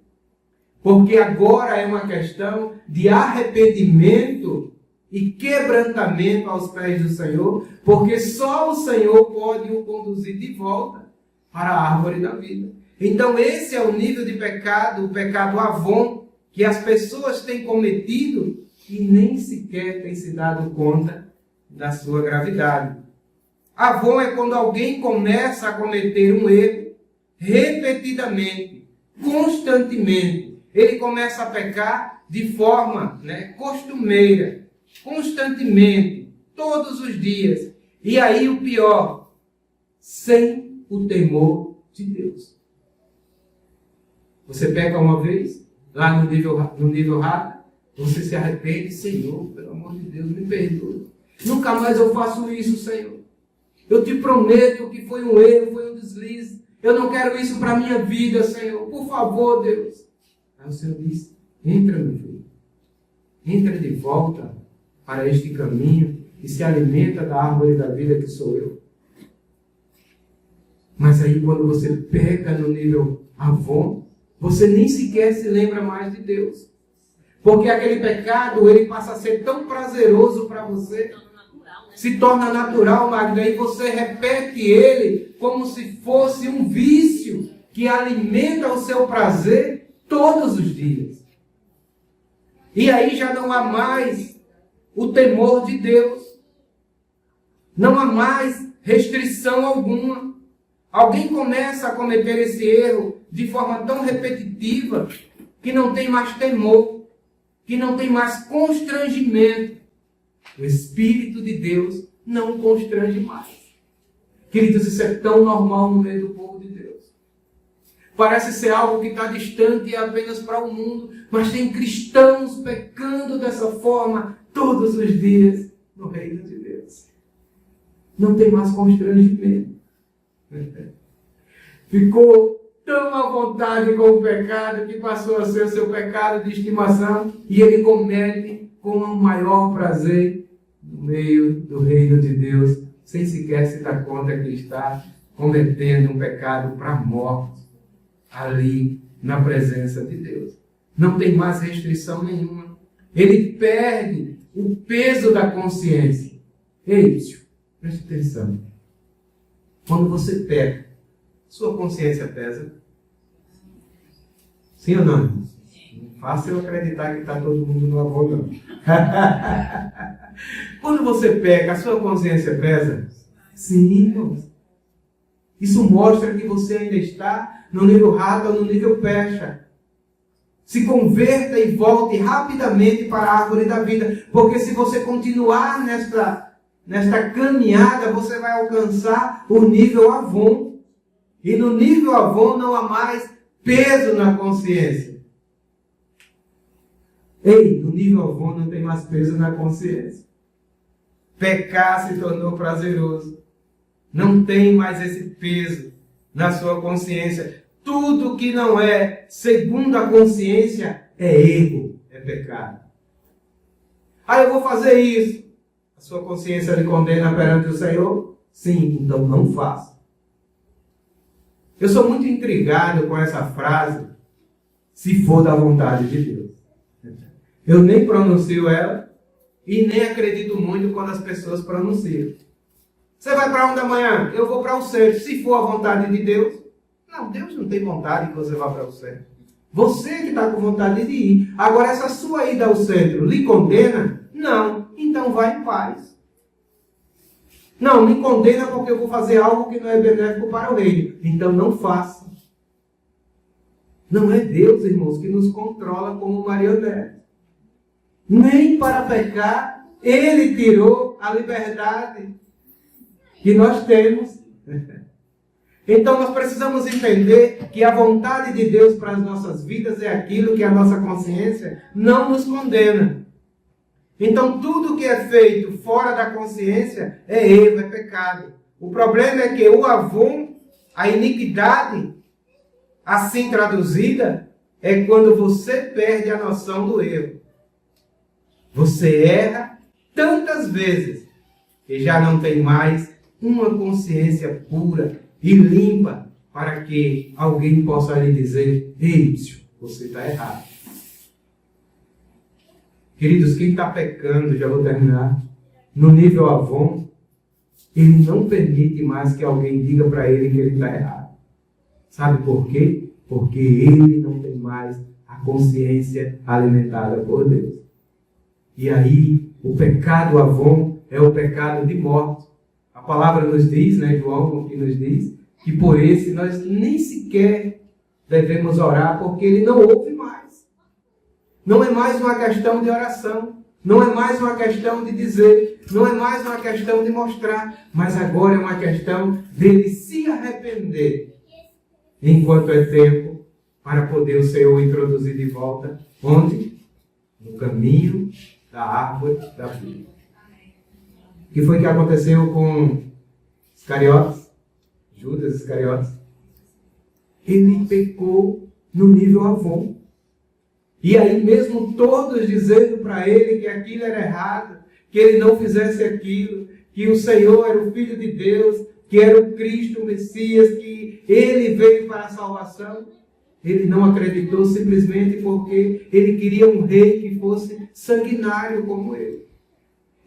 Porque agora é uma questão de arrependimento e quebrantamento aos pés do Senhor, porque só o Senhor pode o conduzir de volta para a árvore da vida. Então esse é o nível de pecado, o pecado Avon, que as pessoas têm cometido e nem sequer têm se dado conta da sua gravidade. Avon é quando alguém começa a cometer um erro repetidamente, constantemente. Ele começa a pecar de forma costumeira, constantemente, todos os dias. E aí o pior, sem o temor de Deus. Você peca uma vez, lá no nível rápido, você se arrepende: Senhor, pelo amor de Deus, me perdoe. Nunca mais eu faço isso, Senhor. Eu te prometo que foi um erro, foi um deslize. Eu não quero isso para a minha vida, Senhor. Por favor, Deus. Aí o Senhor diz: entra, meu filho. Entra de volta para este caminho e se alimenta da árvore da vida que sou eu. Mas aí quando você peca no nível Avon, você nem sequer se lembra mais de Deus. Porque aquele pecado, ele passa a ser tão prazeroso para você. Se torna natural, Magda, e você repete ele como se fosse um vício que alimenta o seu prazer todos os dias. E aí já não há mais o temor de Deus. Não há mais restrição alguma. Alguém começa a cometer esse erro de forma tão repetitiva que não tem mais temor, que não tem mais constrangimento. O Espírito de Deus não constrange mais. Queridos, isso é tão normal no meio do povo de Deus. Parece ser algo que está distante apenas para o mundo, mas tem cristãos pecando dessa forma todos os dias no reino de Deus. Não tem mais constrangimento. Ficou tão à vontade com o pecado que passou a ser o seu pecado de estimação e ele comete com o maior prazer no meio do reino de Deus, sem sequer se dar conta que está cometendo um pecado para a morte, ali na presença de Deus. Não tem mais restrição nenhuma. Ele perde o peso da consciência. Ei, preste atenção. Quando você peca, sua consciência pesa? Sim ou não? Não faça eu acreditar que está todo mundo no avô, não. Quando você peca, a sua consciência pesa? Sim, irmãos. Isso mostra que você ainda está no nível rato ou no nível percha. Se converta e volte rapidamente para a árvore da vida. Porque se você continuar nesta caminhada, você vai alcançar o nível Avon. E no nível Avon não há mais peso na consciência. Ei, no nível Avon não tem mais peso na consciência. Pecar se tornou prazeroso. Não tem mais esse peso na sua consciência. Tudo que não é segundo a consciência é erro, é pecado. Ah, eu vou fazer isso. A sua consciência lhe condena perante o Senhor? Sim, então não faça. Eu sou muito intrigado com essa frase, se for da vontade de Deus. Eu nem pronuncio ela e nem acredito muito quando as pessoas pronunciam. Você vai para onde amanhã? Eu vou para o centro. Se for a vontade de Deus. Não, Deus não tem vontade que você vá para o centro. Você que está com vontade de ir. Agora, essa sua ida ao centro lhe condena? Não. Então vá em paz. Não, me condena porque eu vou fazer algo que não é benéfico para o reino. Então não faça. Não é Deus, irmãos, que nos controla como marionete. Nem para pecar, Ele tirou a liberdade que nós temos. Então nós precisamos entender que a vontade de Deus para as nossas vidas é aquilo que a nossa consciência não nos condena. Então tudo que é feito fora da consciência é erro, é pecado. O problema é que o Avon, a iniquidade, assim traduzida, é quando você perde a noção do erro. Você erra tantas vezes que já não tem mais uma consciência pura e limpa para que alguém possa lhe dizer: ei, você está errado. Queridos, quem está pecando, já vou terminar, no nível Avon, ele não permite mais que alguém diga para ele que ele está errado. Sabe por quê? Porque ele não tem mais a consciência alimentada por Deus. E aí, o pecado Avon é o pecado de morte. A palavra nos diz, né, João, que nos diz, que por esse nós nem sequer devemos orar, porque ele não ouve mais. Não é mais uma questão de oração, não é mais uma questão de dizer, não é mais uma questão de mostrar, mas agora é uma questão dele se arrepender, enquanto é tempo, para poder o Senhor introduzir de volta, onde? No caminho da árvore da vida. O que foi que aconteceu com Iscariotes? Judas Iscariotes? Ele pecou no nível Avon. E aí mesmo todos dizendo para ele que aquilo era errado, que ele não fizesse aquilo, que o Senhor era o Filho de Deus, que era o Cristo, o Messias, que ele veio para a salvação. Ele não acreditou simplesmente porque ele queria um rei que fosse sanguinário como ele.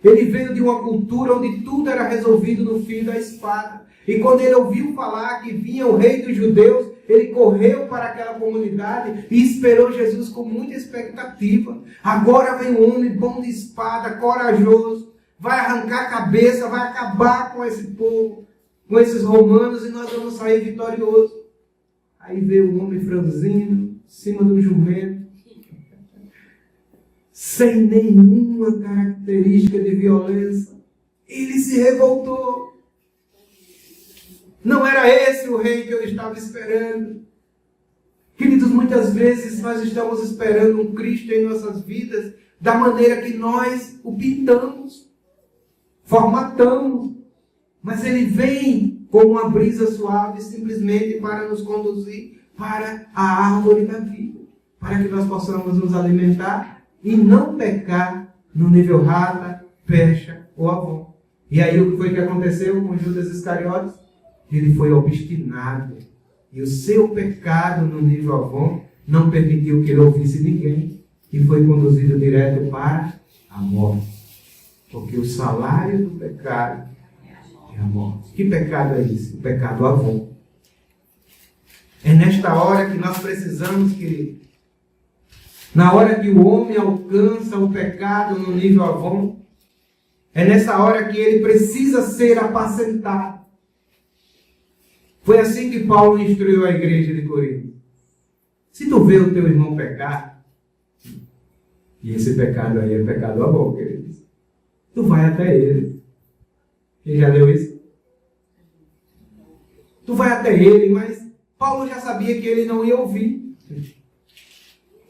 Ele veio de uma cultura onde tudo era resolvido no fio da espada. E quando ele ouviu falar que vinha o rei dos judeus, ele correu para aquela comunidade e esperou Jesus com muita expectativa. Agora vem um homem bom de espada, corajoso, vai arrancar a cabeça, vai acabar com esse povo, com esses romanos, e nós vamos sair vitoriosos. Aí veio um homem franzino, em cima de um jumento, sem nenhuma característica de violência. Ele se revoltou. Não era esse o rei que eu estava esperando. Queridos, muitas vezes nós estamos esperando um Cristo em nossas vidas da maneira que nós o pintamos, formatamos. Mas ele vem com uma brisa suave simplesmente para nos conduzir para a árvore da vida, para que nós possamos nos alimentar e não pecar no nível rata, pecha ou avon. E aí o que foi que aconteceu com Judas Iscariotes? Ele foi obstinado. E o seu pecado no nível Avon não permitiu que ele ouvisse ninguém. E foi conduzido direto para a morte. Porque o salário do pecado é É a morte. Que pecado é esse? O pecado avon. É nesta hora que nós precisamos, querido, na hora que o homem alcança o pecado no nível avon, é nessa hora que ele precisa ser apacentado. Foi assim que Paulo instruiu a igreja de Corinto. Se tu vê o teu irmão pecar, e esse pecado aí é pecado avon, queridos, tu vai até ele. Quem já leu isso? Tu vai até ele, mas Paulo já sabia que ele não ia ouvir.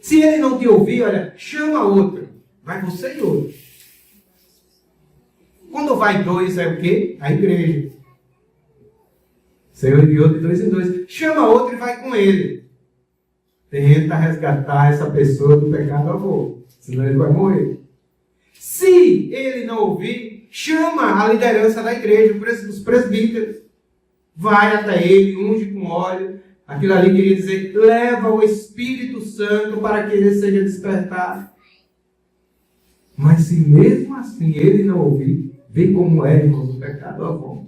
Se ele não te ouvir, olha, chama outro. Vai você e outro. Quando vai dois, é o quê? A igreja. O Senhor enviou de 2 em 2. Chama outro e vai com ele. Tenta resgatar essa pessoa do pecado avô. Senão ele vai morrer. Se ele não ouvir, chama a liderança da igreja, os presbíteros. Vai até ele, unge com óleo. Aquilo ali queria dizer, leva o Espírito Santo para que ele seja despertado. Mas se mesmo assim ele não ouvir, vê como é, irmãos, o pecado avô.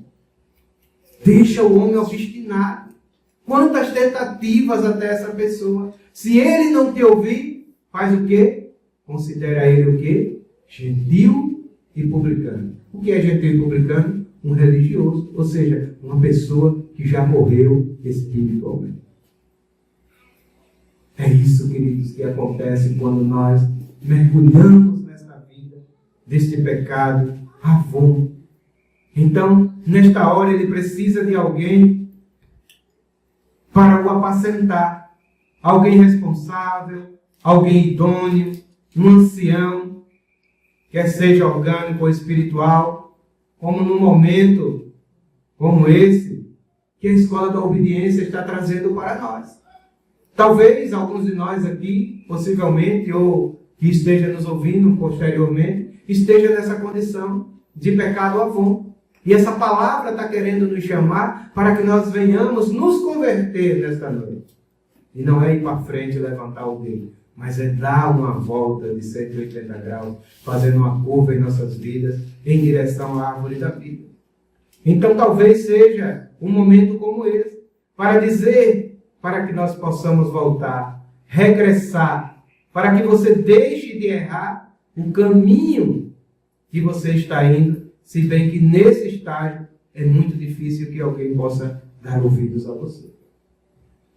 Deixa o homem obstinado. Quantas tentativas até essa pessoa. Se ele não te ouvir, faz o quê? Considera ele o quê? Gentil e publicano. O que é gentil e publicano? Um religioso, ou seja, uma pessoa que já morreu espiritualmente. É isso, queridos, que acontece quando nós mergulhamos nessa vida deste pecado avon. Então, nesta hora, ele precisa de alguém para o apacentar. Alguém responsável, alguém idôneo, um ancião, quer seja orgânico ou espiritual, como num momento como esse, que a escola da obediência está trazendo para nós. Talvez alguns de nós aqui, possivelmente, ou que esteja nos ouvindo posteriormente, esteja nessa condição de pecado avon. E essa palavra está querendo nos chamar para que nós venhamos nos converter nesta noite. E não é ir para frente e levantar o dedo, mas é dar uma volta de 180 graus, fazendo uma curva em nossas vidas, em direção à árvore da vida. Então talvez seja um momento como esse, para dizer, para que nós possamos voltar, regressar, para que você deixe de errar o caminho que você está indo, se bem que nesse estágio é muito difícil que alguém possa dar ouvidos a você.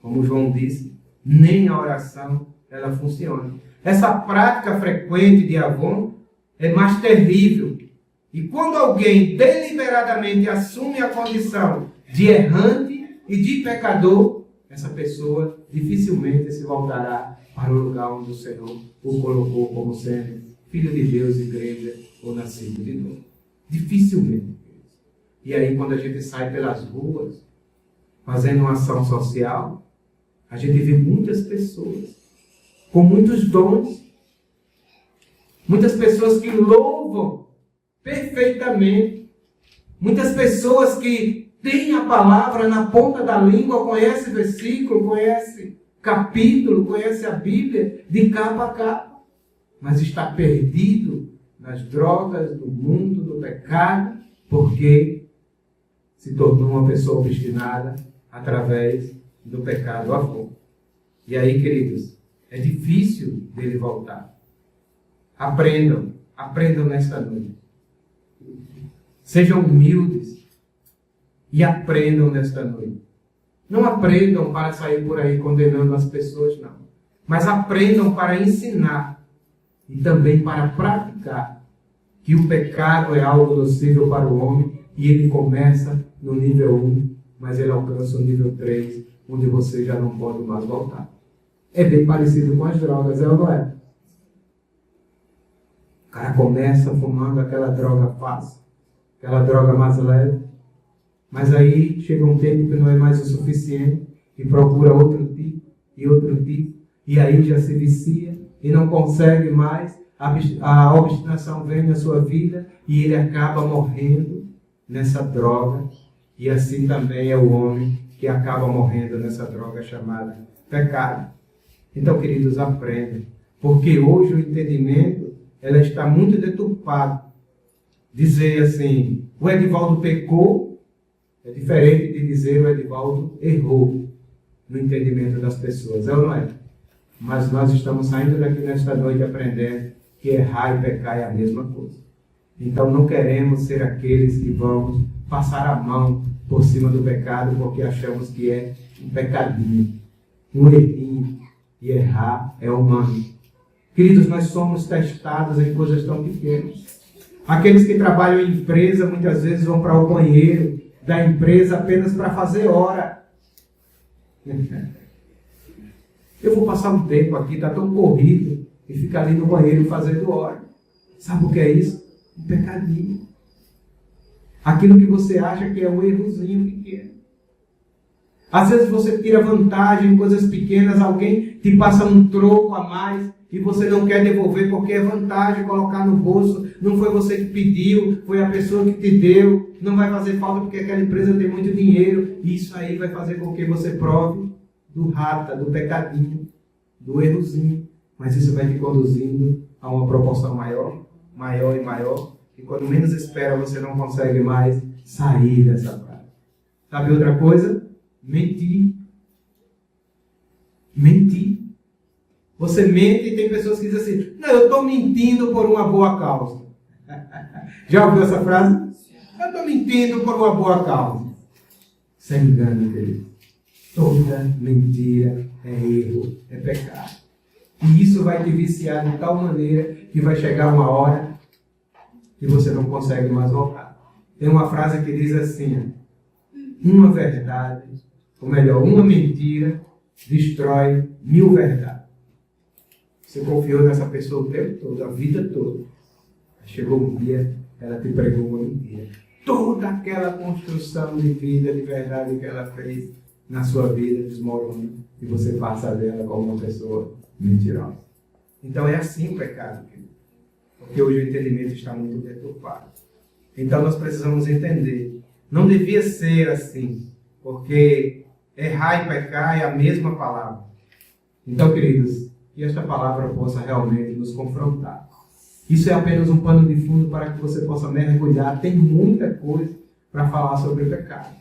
Como João disse, nem a oração ela funciona. Essa prática frequente de avon é mais terrível. E quando alguém deliberadamente assume a condição de errante e de pecador, essa pessoa dificilmente se voltará para o lugar onde o Senhor o colocou como sendo filho de Deus, igreja ou nascido de novo. Dificilmente. E aí, quando a gente sai pelas ruas, fazendo uma ação social, a gente vê muitas pessoas com muitos dons, muitas pessoas que louvam perfeitamente, muitas pessoas que têm a palavra na ponta da língua, conhece versículo, conhece capítulo, conhece a Bíblia de capa a capa, mas está perdido nas drogas, do mundo, do pecado, porque se tornou uma pessoa obstinada através do pecado avô. E aí, queridos, é difícil dele voltar. Aprendam nesta noite. Sejam humildes e aprendam nesta noite. Não aprendam para sair por aí condenando as pessoas, não. Mas aprendam para ensinar e também para praticar que o pecado é algo nocivo para o homem e ele começa no nível 1, mas ele alcança o nível 3, onde você já não pode mais voltar. É bem parecido com as drogas, é ou não é? O cara começa fumando aquela droga fácil, aquela droga mais leve, mas aí chega um tempo que não é mais o suficiente e procura outro tipo, e aí já se vicia e não consegue mais, a obstinação vem na sua vida e ele acaba morrendo nessa droga, e assim também é o homem que acaba morrendo nessa droga chamada pecado. Então, queridos, aprendam, porque hoje o entendimento ela está muito deturpado. Dizer assim, o Edivaldo pecou É diferente de dizer o Edivaldo errou no entendimento das pessoas, é ou não é? Mas nós estamos saindo daqui nesta noite aprendendo que errar e pecar é a mesma coisa. Então não queremos ser aqueles que vamos passar a mão por cima do pecado porque achamos que é um pecadinho, um errinho, e errar é humano. Queridos, nós somos testados em coisas tão pequenas. Aqueles que trabalham em empresa muitas vezes vão para o banheiro da empresa apenas para fazer hora. Eu vou passar um tempo aqui, está tão corrido, e ficar ali no banheiro fazendo hora. Sabe o que é isso? Um pecadinho. Aquilo que você acha que é um errozinho pequeno. Às vezes você tira vantagem em coisas pequenas, alguém te passa um troco a mais e você não quer devolver porque é vantagem colocar no bolso, não foi você que pediu, foi a pessoa que te deu, não vai fazer falta porque aquela empresa tem muito dinheiro, e isso aí vai fazer com que você prove do rata, do pecadinho, do errozinho, mas isso vai te conduzindo a uma proporção maior, maior e maior, e quando menos espera você não consegue mais sair dessa prática. Sabe outra coisa? Mentir. Mentir. Você mente e tem pessoas que dizem assim, não, eu estou mentindo por uma boa causa. Já ouviu essa frase? Eu estou mentindo por uma boa causa. Sem engano, querido. Toda mentira é erro, é pecado. E isso vai te viciar de tal maneira que vai chegar uma hora que você não consegue mais voltar. Tem uma frase que diz assim, uma verdade, ou melhor, uma mentira destrói 1000 verdades. Você confiou nessa pessoa o tempo todo, a vida toda. Chegou um dia, ela te pregou uma mentira. Toda aquela construção de vida, de verdade que ela fez na sua vida desmorona e você passa a ver ela como uma pessoa mentirosa. Então é assim o pecado, querido. Porque hoje o entendimento está muito deturpado. Então nós precisamos entender. Não devia ser assim, porque errar e pecar é a mesma palavra. Então, queridos, que esta palavra possa realmente nos confrontar. Isso é apenas um pano de fundo para que você possa mergulhar. Tem muita coisa para falar sobre o pecado.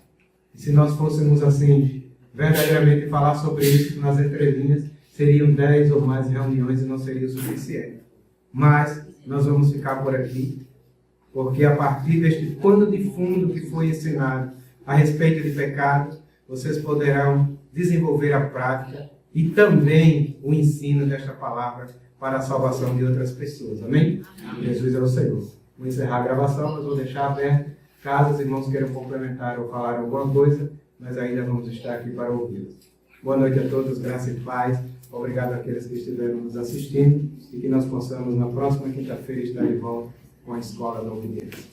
E se nós fôssemos assim, verdadeiramente falar sobre isso nas entrelinhas, seriam 10 ou mais reuniões e não seria o suficiente. Mas nós vamos ficar por aqui, porque a partir deste pano de fundo que foi ensinado a respeito de pecado, vocês poderão desenvolver a prática e também o ensino desta palavra para a salvação de outras pessoas. Amém? Amém. Jesus é o Senhor. Vou encerrar a gravação, mas vou deixar aberto. Caso os irmãos queiram complementar ou falar alguma coisa, nós ainda vamos estar aqui para ouvi-los. Boa noite a todos, graça e paz. Obrigado àqueles que estiveram nos assistindo e que nós possamos, na próxima quinta-feira, estar de volta com a Escola da Obediência.